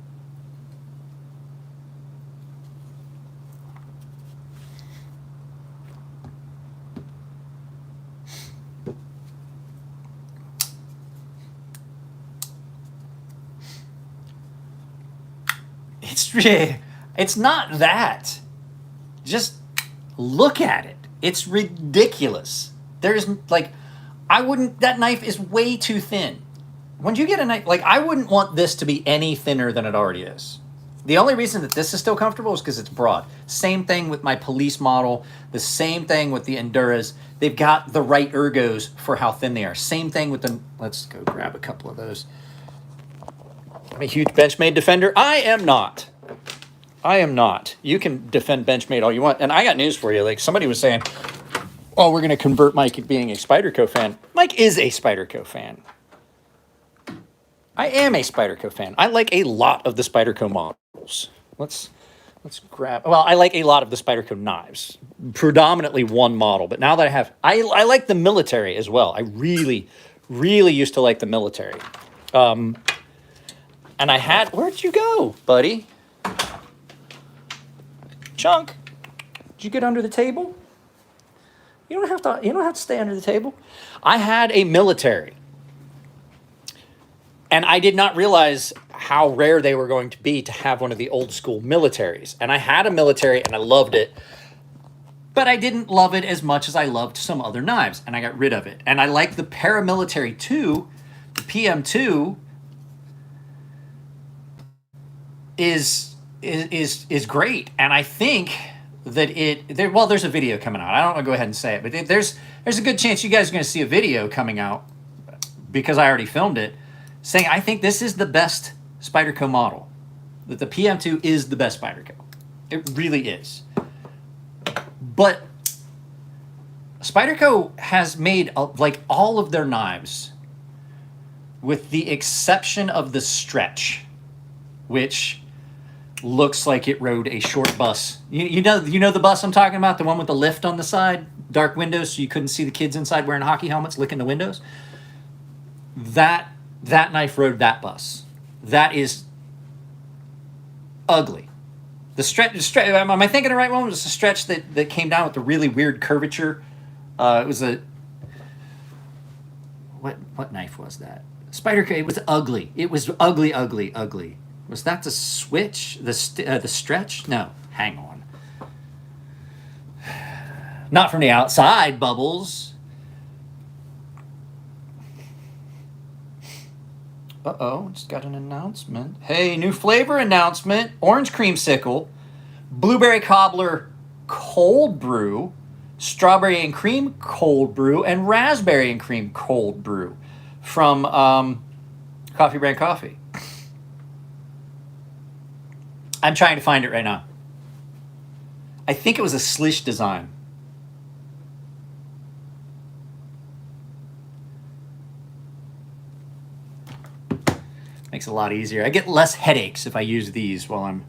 It's not that. Just look at it. It's ridiculous. There's like, that knife is way too thin. When you get a knife, like I wouldn't want this to be any thinner than it already is. The only reason that this is still comfortable is because it's broad. Same thing with my police model. The same thing with the Enduras. They've got the right ergos for how thin they are. Same thing with the, let's go grab a couple of those. I'm a huge Benchmade defender. I am not. You can defend Benchmade all you want. And I got news for you. Like somebody was saying, oh, we're going to convert Mike to being a Spyderco fan. Mike is a Spyderco fan. I am a Spyderco fan. I like a lot of the Spyderco models. Let's grab, well, I like a lot of the Spyderco knives. Predominantly one model. But now that I like the military as well. I really, really used to like the military. And I had, where'd you go, buddy? Chunk, did you get under the table? You don't have to stay under the table. I had a military. And I did not realize how rare they were going to be to have one of the old school militaries. And I had a military and I loved it. But I didn't love it as much as I loved some other knives. And I got rid of it. And I like the paramilitary 2, the PM2 is great. And I think that there's a video coming out. I don't want to go ahead and say it, but there's a good chance you guys are going to see a video coming out because I already filmed it saying I think this is the best Spyderco model. That the PM2 is the best Spyderco. It really is. But Spyderco has made like all of their knives, with the exception of the stretch, which looks like it rode a short bus. You know the bus I'm talking about, the one with the lift on the side, dark windows, so you couldn't see the kids inside wearing hockey helmets licking the windows. That knife rode that bus. That is ugly. The stretch. Am I thinking the right one? It was the stretch that came down with the really weird curvature. It was a what knife was that? Spyderco. It was ugly. It was ugly, ugly, ugly. Was that the switch? The stretch? No. Hang on. Not from the outside, Bubbles. Uh-oh, just got an announcement. Hey, new flavor announcement. Orange creamsicle, blueberry cobbler cold brew, strawberry and cream cold brew, and raspberry and cream cold brew from Coffee Brand Coffee. I'm trying to find it right now. I think it was a Slish design. Makes it a lot easier. I get less headaches if I use these while I'm...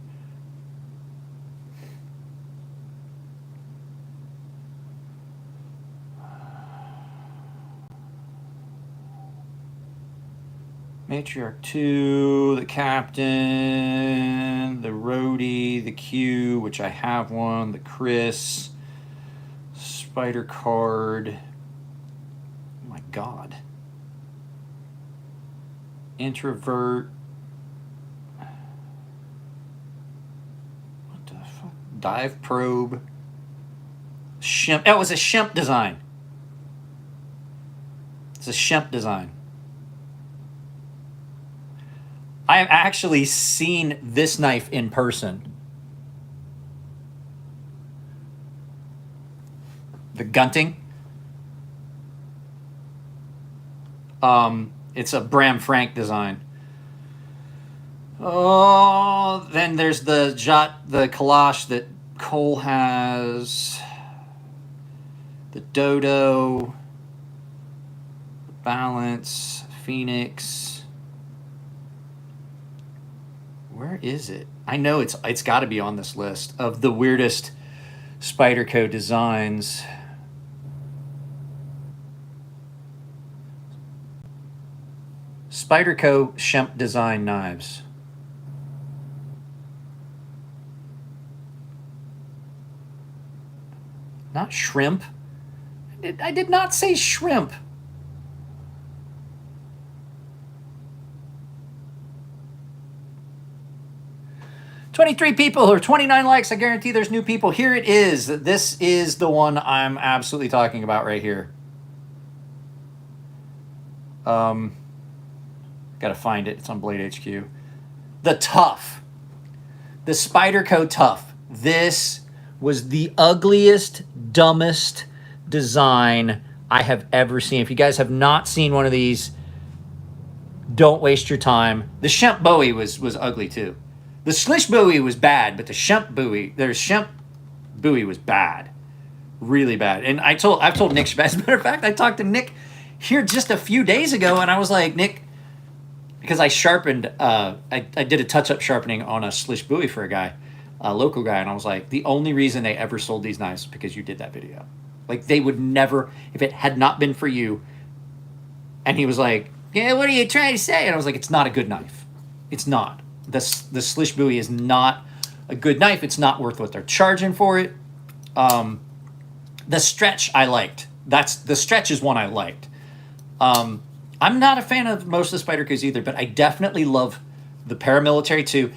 Matriarch 2, the Captain, the Roadie, the Q, which I have one, the Chris, Spider Card. Oh my God. Introvert. What the fuck? Dive Probe. Shemp. Oh, it was a Shemp design. It's a Shemp design. I have actually seen this knife in person. The Gunting. It's a Bram Frank design. Oh, then there's the Kalash that Cole has. The Dodo. The Balance. Phoenix. Where is it? I know it's got to be on this list of the weirdest Spyderco designs. Spyderco Shemp design knives. Not shrimp. I did not say shrimp. "23 people or 29 likes. I guarantee there's new people. Here it is. This is the one I'm absolutely talking about right here. Gotta find it. It's on Blade HQ. The Tough. The Spyderco Tough. This was the ugliest, dumbest design I have ever seen. If you guys have not seen one of these, don't waste your time. The Shemp Bowie was ugly too. The Slish Bowie was bad, but the Shemp Bowie, was bad. Really bad. And I've told Nick, as a matter of fact, I talked to Nick here just a few days ago, and I was like, Nick, because I sharpened, I did a touch-up sharpening on a Slish Bowie for a guy, a local guy, and I was like, the only reason they ever sold these knives is because you did that video. Like, they would never, if it had not been for you. And he was like, yeah, what are you trying to say? And I was like, it's not a good knife. It's not. The Slish Bowie is not a good knife. It's not worth what they're charging for it. The Stretch I liked. The Stretch is one I liked. I'm not a fan of most of the Spydercos either, but I definitely love the Paramilitary 2.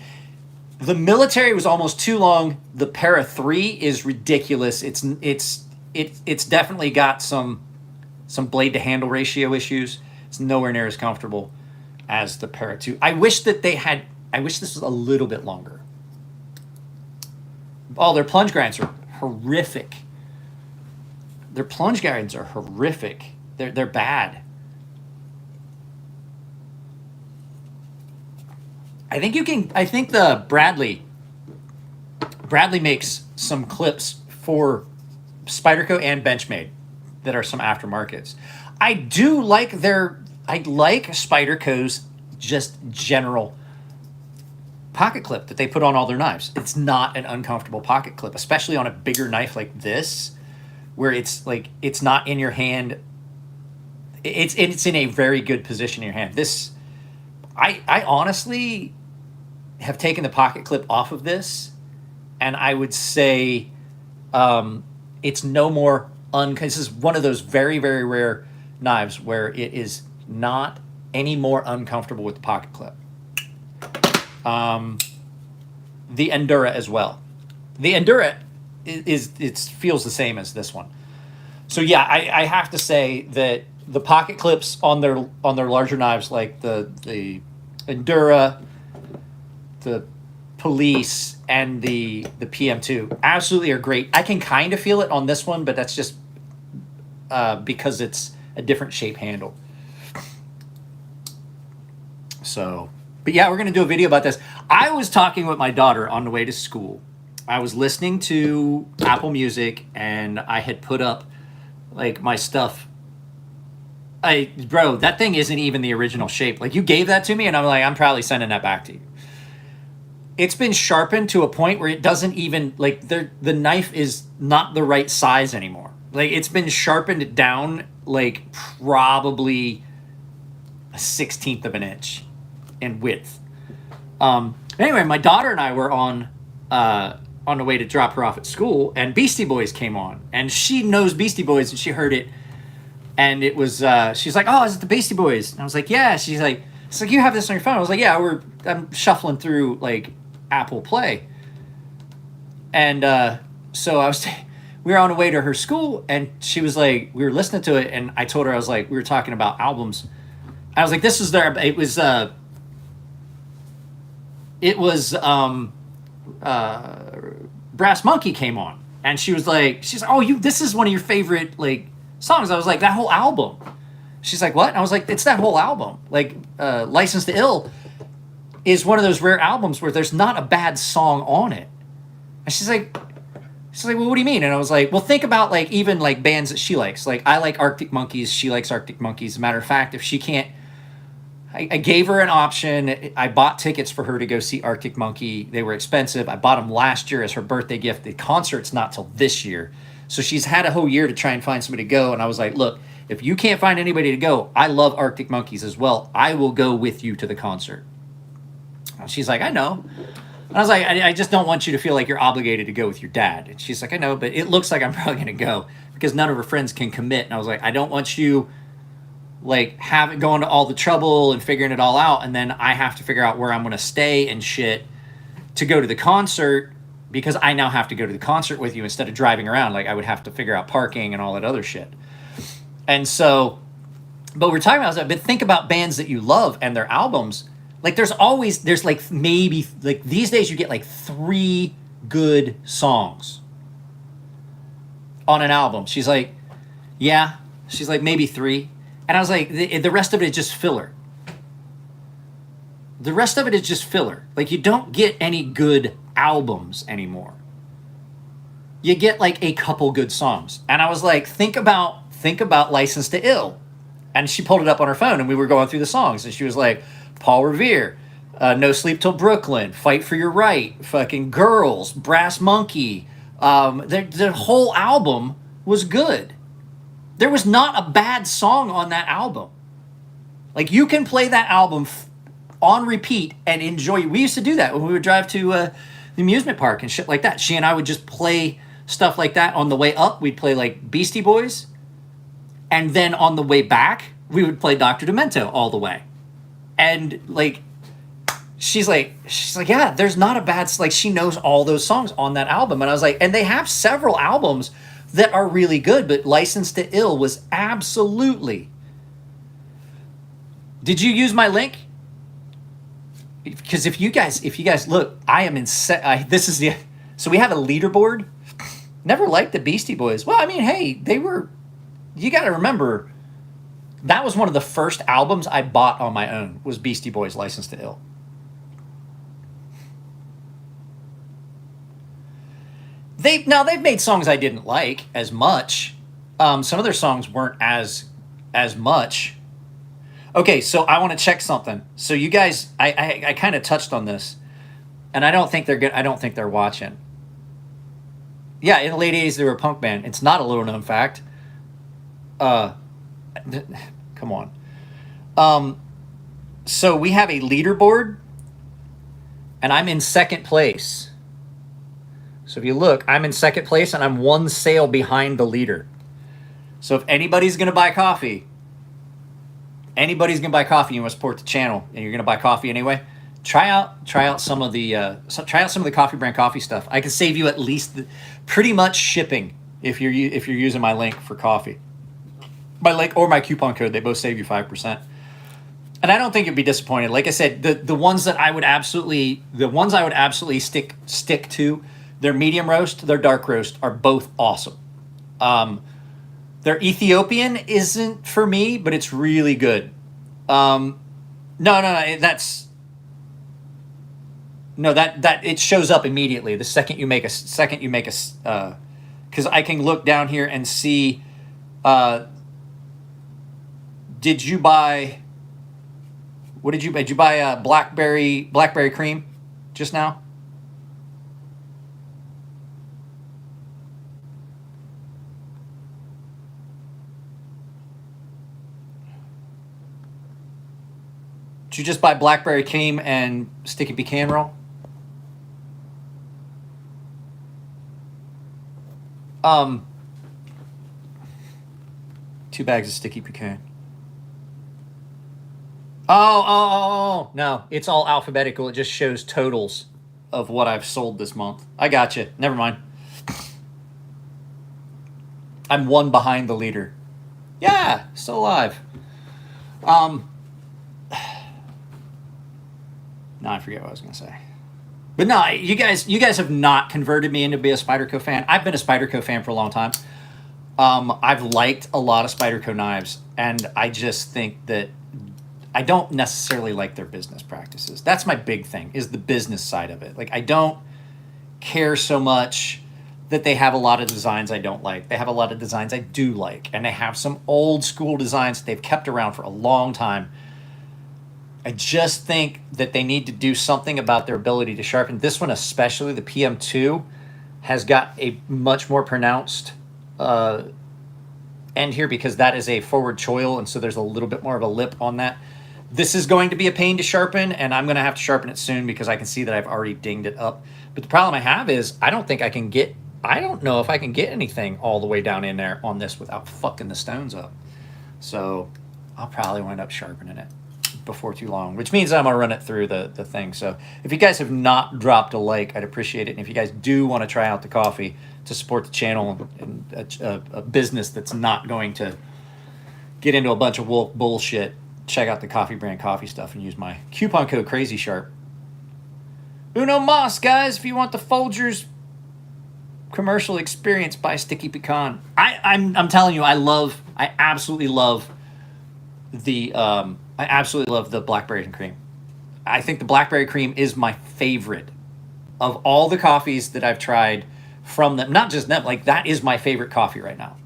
The Military was almost too long. The Para 3 is ridiculous. It's definitely got some blade to handle ratio issues. It's nowhere near as comfortable as the Para 2. I wish this was a little bit longer. Oh, their plunge grinds are horrific. Their plunge grinds are horrific. They're bad. I think the Bradley makes some clips for Spyderco and Benchmade that are some aftermarkets. I like Spyderco's just general pocket clip that they put on all their knives. It's not an uncomfortable pocket clip, especially on a bigger knife like this, where it's not in your hand. It's in a very good position in your hand. This, I honestly have taken the pocket clip off of this, and I would say it's no more this is one of those very, very rare knives where it is not any more uncomfortable with the pocket clip. The Endura as well. The Endura feels the same as this one. So yeah, I have to say that the pocket clips on their larger knives, like the Endura, the Police and the PM2 absolutely are great. I can kind of feel it on this one, but that's just because it's a different shape handle. So, but yeah, we're going to do a video about this. I was talking with my daughter on the way to school. I was listening to Apple Music, and I had put up like my stuff. Bro, that thing isn't even the original shape. Like, you gave that to me, and I'm like, I'm probably sending that back to you. It's been sharpened to a point where it doesn't even, like, the knife is not the right size anymore. Like, it's been sharpened down, like, probably a 1/16 of an inch in width. Anyway, my daughter and I were on the way to drop her off at school, and Beastie Boys came on. And she knows Beastie Boys, and she heard it. And it was, she's like, oh, is it the Beastie Boys? And I was like, yeah. She's like, it's like, you have this on your phone? I was like, yeah, I'm shuffling through, like, Apple Play. And so we were on the way to her school, and she was like, we were listening to it, and I told her, I was like, we were talking about albums. I was like, this is their, it was Brass Monkey came on, and she's like, oh, this is one of your favorite, like, songs. I was like, that whole album. She's like, what? And I was like, it's that whole album. Like, License to Ill is one of those rare albums where there's not a bad song on it. And she's like, well, what do you mean? And I was like, well, think about, like, even, like, bands that she likes. Like, I like Arctic Monkeys. She likes Arctic Monkeys. As a matter of fact, if she can't, I gave her an option. I bought tickets for her to go see Arctic Monkey. They were expensive. I bought them last year as her birthday gift. The concert's not till this year. So she's had a whole year to try and find somebody to go. And I was like, look, if you can't find anybody to go, I love Arctic Monkeys as well. I will go with you to the concert. And she's like, I know. And I was like, I just don't want you to feel like you're obligated to go with your dad. And she's like, I know, but it looks like I'm probably going to go because none of her friends can commit. And I was like, I don't want you, like, going to all the trouble and figuring it all out, and then I have to figure out where I'm going to stay and shit to go to the concert, because I now have to go to the concert with you instead of driving around. Like, I would have to figure out parking and all that other shit. And so, but we're talking about that. But think about bands that you love and their albums. Like, there's like maybe, like, these days you get like 3 good songs on an album. She's like, yeah. She's like, maybe 3. And I was like, the rest of it is just filler. The rest of it is just filler. Like, you don't get any good albums anymore. You get, like, a couple good songs. And I was like, think about License to Ill. And she pulled it up on her phone, and we were going through the songs. And she was like, Paul Revere, No Sleep Till Brooklyn, Fight for Your Right, fucking Girls, Brass Monkey. The whole album was good. There was not a bad song on that album. Like, you can play that album on repeat and enjoy it. We used to do that when we would drive to the amusement park and shit like that. She and I would just play stuff like that. On the way up, we'd play, like, Beastie Boys. And then on the way back, we would play Dr. Demento all the way. And, like, she's like, yeah, there's not a bad, like, she knows all those songs on that album. And I was like, and they have several albums that are really good, but License to Ill was absolutely. Did you use my link? Because if you guys look, I am in this is the, so we have a leaderboard. Never liked the Beastie Boys. Well, I mean, hey, you got to remember, that was one of the first albums I bought on my own, was Beastie Boys' License to Ill. They've made songs I didn't like as much. Some of their songs weren't as much. Okay, so I want to check something. So you guys, I kind of touched on this, and I don't think they're good. I don't think they're watching. Yeah, in the late 80s, they were a punk band. It's not a little known fact. Come on. So we have a leaderboard, and I'm in second place. So if you look, I'm in second place, and I'm 1 sale behind the leader. So if anybody's going to buy coffee, you want to support the channel, and you're going to buy coffee anyway, try out some of the Coffee Brand coffee stuff. I can save you at least pretty much shipping if you're using my link for coffee. My link or my coupon code, they both save you 5%. And I don't think you'd be disappointed. Like I said, the ones that I would absolutely, stick to, their medium roast, their dark roast are both awesome. Their Ethiopian isn't for me, but it's really good. No, that it shows up immediately the second you make a because I can look down here and see. Did you buy? What did you buy? Did you buy blackberry cream just now? Did you just buy blackberry cream and sticky pecan roll? Two bags of sticky pecan. Oh, no, it's all alphabetical. It just shows totals of what I've sold this month. I got you. Never mind. I'm one behind the leader. Yeah, still alive. No, I forget what I was going to say. But no, you guys have not converted me into be a Spyderco fan. I've been a Spyderco fan for a long time. I've liked a lot of Spyderco knives, and I just think that I don't necessarily like their business practices. That's my big thing, is the business side of it. Like, I don't care so much that they have a lot of designs I don't like. They have a lot of designs I do like, and they have some old school designs that they've kept around for a long time. I just think that they need to do something about their ability to sharpen. This one especially, the PM2, has got a much more pronounced end here because that is a forward choil, and so there's a little bit more of a lip on that. This is going to be a pain to sharpen, and I'm going to have to sharpen it soon because I can see that I've already dinged it up. But the problem I have is I don't know if I can get anything all the way down in there on this without fucking the stones up. So I'll probably wind up sharpening it before too long, which means I'm going to run it through the thing. So if you guys have not dropped a like, I'd appreciate it. And if you guys do want to try out the coffee to support the channel and a business that's not going to get into a bunch of woke bullshit, check out the Coffee Brand coffee stuff and use my coupon code CrazySharp. Uno mas, guys, if you want the Folgers commercial experience, buy Sticky Pecan. I'm telling you, I absolutely love the blackberry and cream. I think the blackberry cream is my favorite of all the coffees that I've tried from them. Not just them, like that is my favorite coffee right now.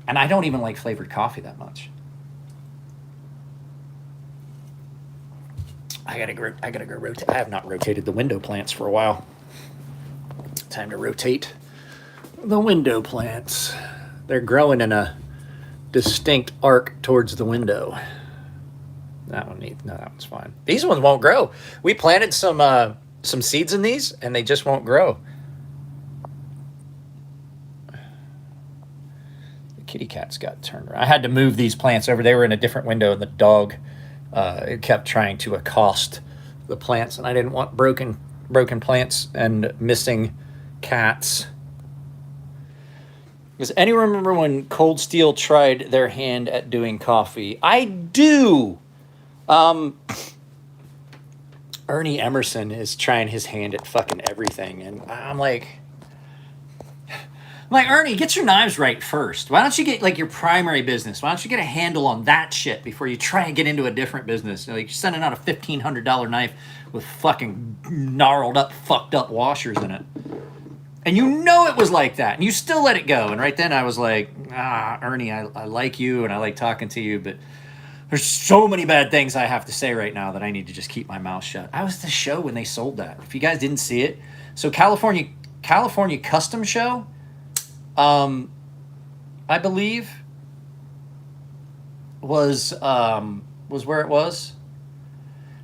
And I don't even like flavored coffee that much. I gotta go rotate. I have not rotated the window plants for a while. Time to rotate the window plants. They're growing in a distinct arc towards the window. That one's fine. These ones won't grow. We planted some seeds in these, and they just won't grow. The kitty cats got turned around. I had to move these plants over. They were in a different window, and the dog kept trying to accost the plants, and I didn't want broken plants and missing cats. Does anyone remember when Cold Steel tried their hand at doing coffee? I do. Ernie Emerson is trying his hand at fucking everything, and I'm like, Ernie, get your knives right first. Why don't you get like your primary business? Why don't you get a handle on that shit before you try and get into a different business? Like, you're sending out a $1,500 knife with fucking gnarled up, fucked up washers in it. And you know it was like that, and you still let it go. And right then I was like, Ernie, I like you, and I like talking to you, but there's so many bad things I have to say right now that I need to just keep my mouth shut. I was at the show when they sold that. If you guys didn't see it, so California Custom Show, I believe was where it was.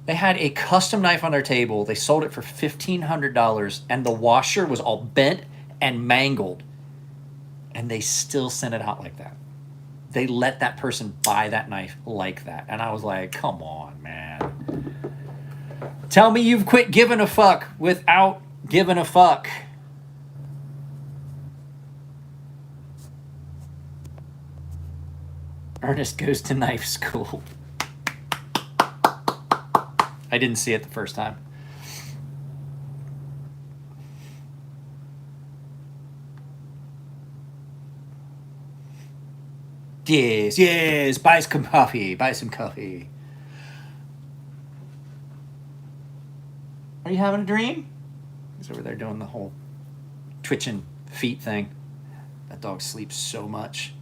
They had a custom knife on their table. They sold it for $1,500, and the washer was all bent and mangled, and they still sent it out like that. They let that person buy that knife like that, and I was like, come on, man. Tell me you've quit giving a fuck without giving a fuck. Ernest goes to knife school. I didn't see it the first time. Yes, yes, buy some coffee, buy some coffee. Are you having a dream? He's over there doing the whole twitching feet thing. That dog sleeps so much.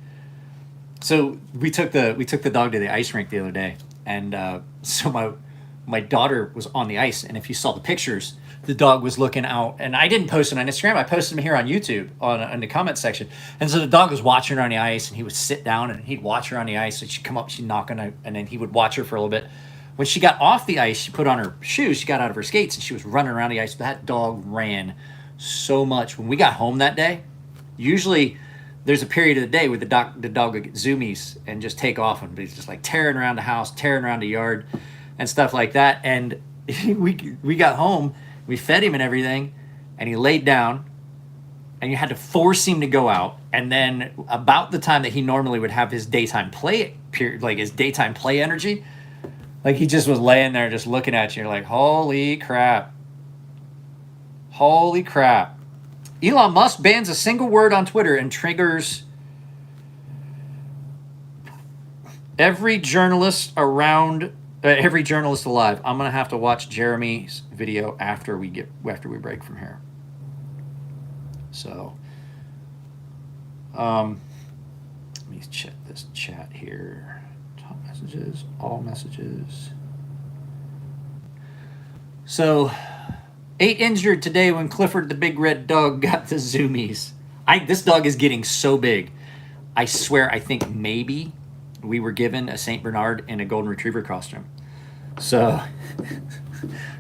So we took the dog to the ice rink the other day, and so my daughter was on the ice, and if you saw the pictures, the dog was looking out, and I didn't post it on Instagram. I posted them here on YouTube in the comment section. And so the dog was watching her on the ice, and he would sit down and he'd watch her on the ice. So she'd come up, she'd knock on her, and then he would watch her for a little bit. When she got off the ice, she put on her shoes, she got out of her skates, and she was running around the ice. That dog ran so much. When we got home that day, usually there's a period of the day where the dog would get zoomies and just take off, and he's just like tearing around the house, tearing around the yard and stuff like that. And we got home, we fed him and everything, and he laid down, and you had to force him to go out. And then about the time that he normally would have his daytime play period, like his daytime play energy, like he just was laying there just looking at you. You're like, holy crap. Holy crap. Elon Musk bans a single word on Twitter and triggers every journalist alive. I'm gonna have to watch Jeremy's video after we break from here. So, let me check this chat here. Top messages, all messages. So, 8 injured today when Clifford the big red dog got the zoomies. This dog is getting so big. I swear, I think maybe we were given a Saint Bernard in a golden retriever costume. So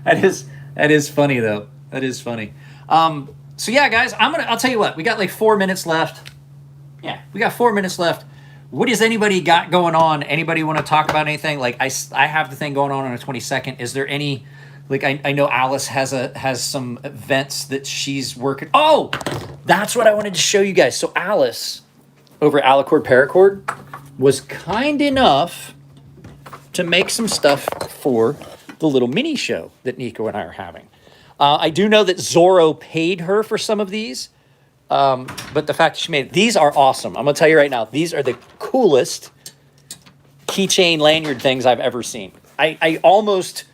that is funny though. That is funny. So yeah, guys, I'll tell you what. We got like 4 minutes left. Yeah, we got 4 minutes left. What does anybody got going on? Anybody want to talk about anything? Like I have the thing going on the 22nd. Is there any? Like I know Alice has some events that she's working. Oh, that's what I wanted to show you guys. So Alice over at Alicord Paracord was kind enough to make some stuff for the little mini show that Nico and I are having. I do know that Zorro paid her for some of these, but the fact that she made these are awesome. I'm gonna tell you right now, these are the coolest keychain lanyard things I've ever seen. I almost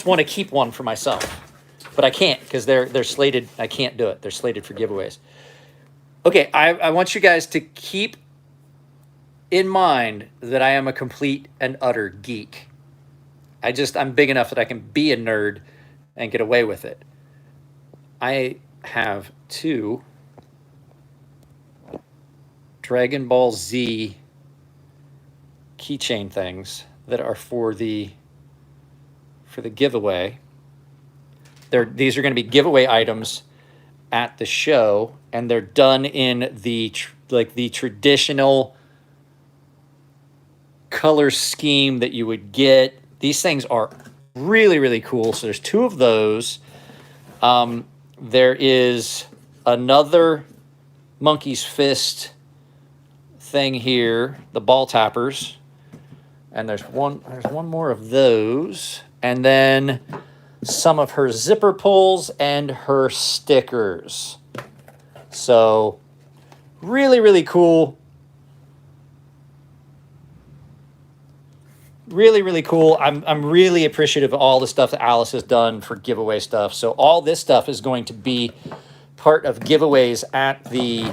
want to keep one for myself, but I can't because they're slated. I can't do it. They're slated for giveaways. Okay, I want you guys to keep in mind that I am a complete and utter geek. I'm big enough that I can be a nerd and get away with it. I have 2 Dragon Ball Z keychain things that are for the giveaway. These are going to be giveaway items at the show, and they're done in the traditional color scheme that you would get. These things are really, really cool. So there's 2 of those. There is another Monkey's Fist thing here, the ball tappers. And there's one more of those. And then some of her zipper pulls and her stickers. So really, really cool. Really, really cool. I'm really appreciative of all the stuff that Alice has done for giveaway stuff. So all this stuff is going to be part of giveaways at the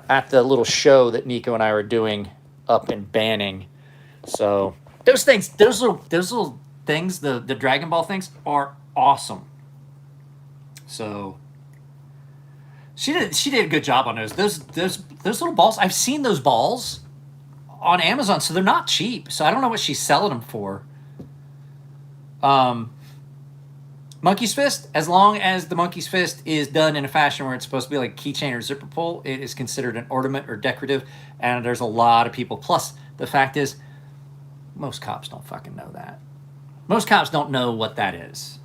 little show that Nico and I are doing up in Banning. So those little things, the Dragon Ball things are awesome. So she did a good job on those. Those little balls. I've seen those balls on Amazon, so they're not cheap. So I don't know what she's selling them for. Monkey's Fist, as long as the Monkey's Fist is done in a fashion where it's supposed to be like keychain or zipper pull, it is considered an ornament or decorative, and there's a lot of people. Plus, the fact is, most cops don't fucking know that. Most cops don't know what that is.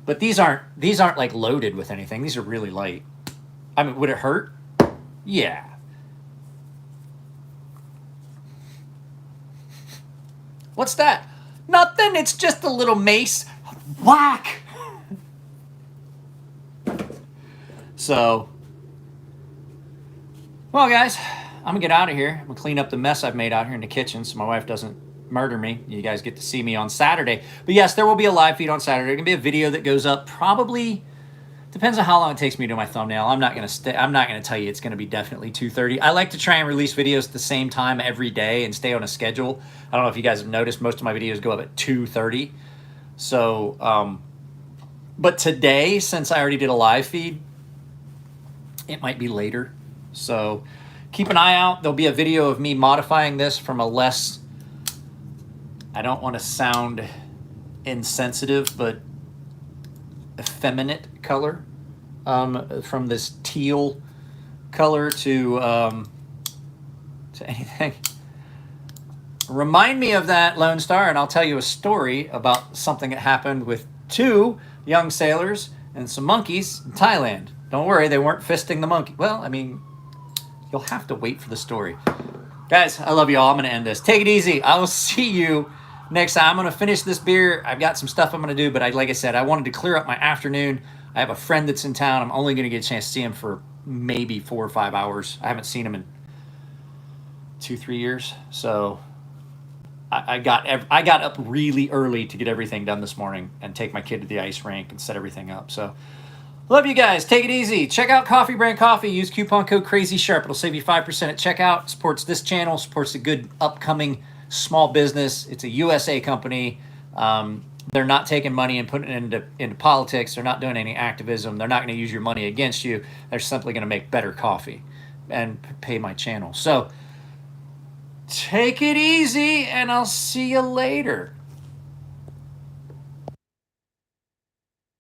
But these aren't like loaded with anything. These are really light. I mean, would it hurt? Yeah. What's that? Nothing. It's just a little mace. Whack. So, well, guys, I'm going to get out of here. I'm going to clean up the mess I've made out here in the kitchen so my wife doesn't murder me. You guys get to see me on Saturday. But yes, there will be a live feed on Saturday. There's going to be a video that goes up probably, depends on how long it takes me to do my thumbnail. I'm not going to tell you it's going to be definitely 2:30. I like to try and release videos at the same time every day and stay on a schedule. I don't know if you guys have noticed, most of my videos go up at 2:30. So, but today, since I already did a live feed, it might be later. So keep an eye out. There'll be a video of me modifying this from a less, I don't want to sound insensitive, but effeminate color, from this teal color to anything. Remind me of that, Lone Star, and I'll tell you a story about something that happened with 2 young sailors and some monkeys in Thailand. Don't worry, they weren't fisting the monkey. Well, I mean, you'll have to wait for the story. Guys, I love you all. I'm going to end this. Take it easy. I will see you next time. I'm going to finish this beer. I've got some stuff I'm going to do, but like I said, I wanted to clear up my afternoon. I have a friend that's in town. I'm only going to get a chance to see him for maybe 4 or 5 hours. I haven't seen him in 2-3 years. So I got up really early to get everything done this morning and take my kid to the ice rink and set everything up. So love you guys. Take it easy. Check out Coffee Brand Coffee. Use coupon code CrazySharp. It'll save you 5% at checkout. Supports this channel. Supports a good upcoming small business. It's a USA company. They're not taking money and putting it into politics. They're not doing any activism. They're not going to use your money against you. They're simply going to make better coffee and pay my channel. So take it easy, and I'll see you later.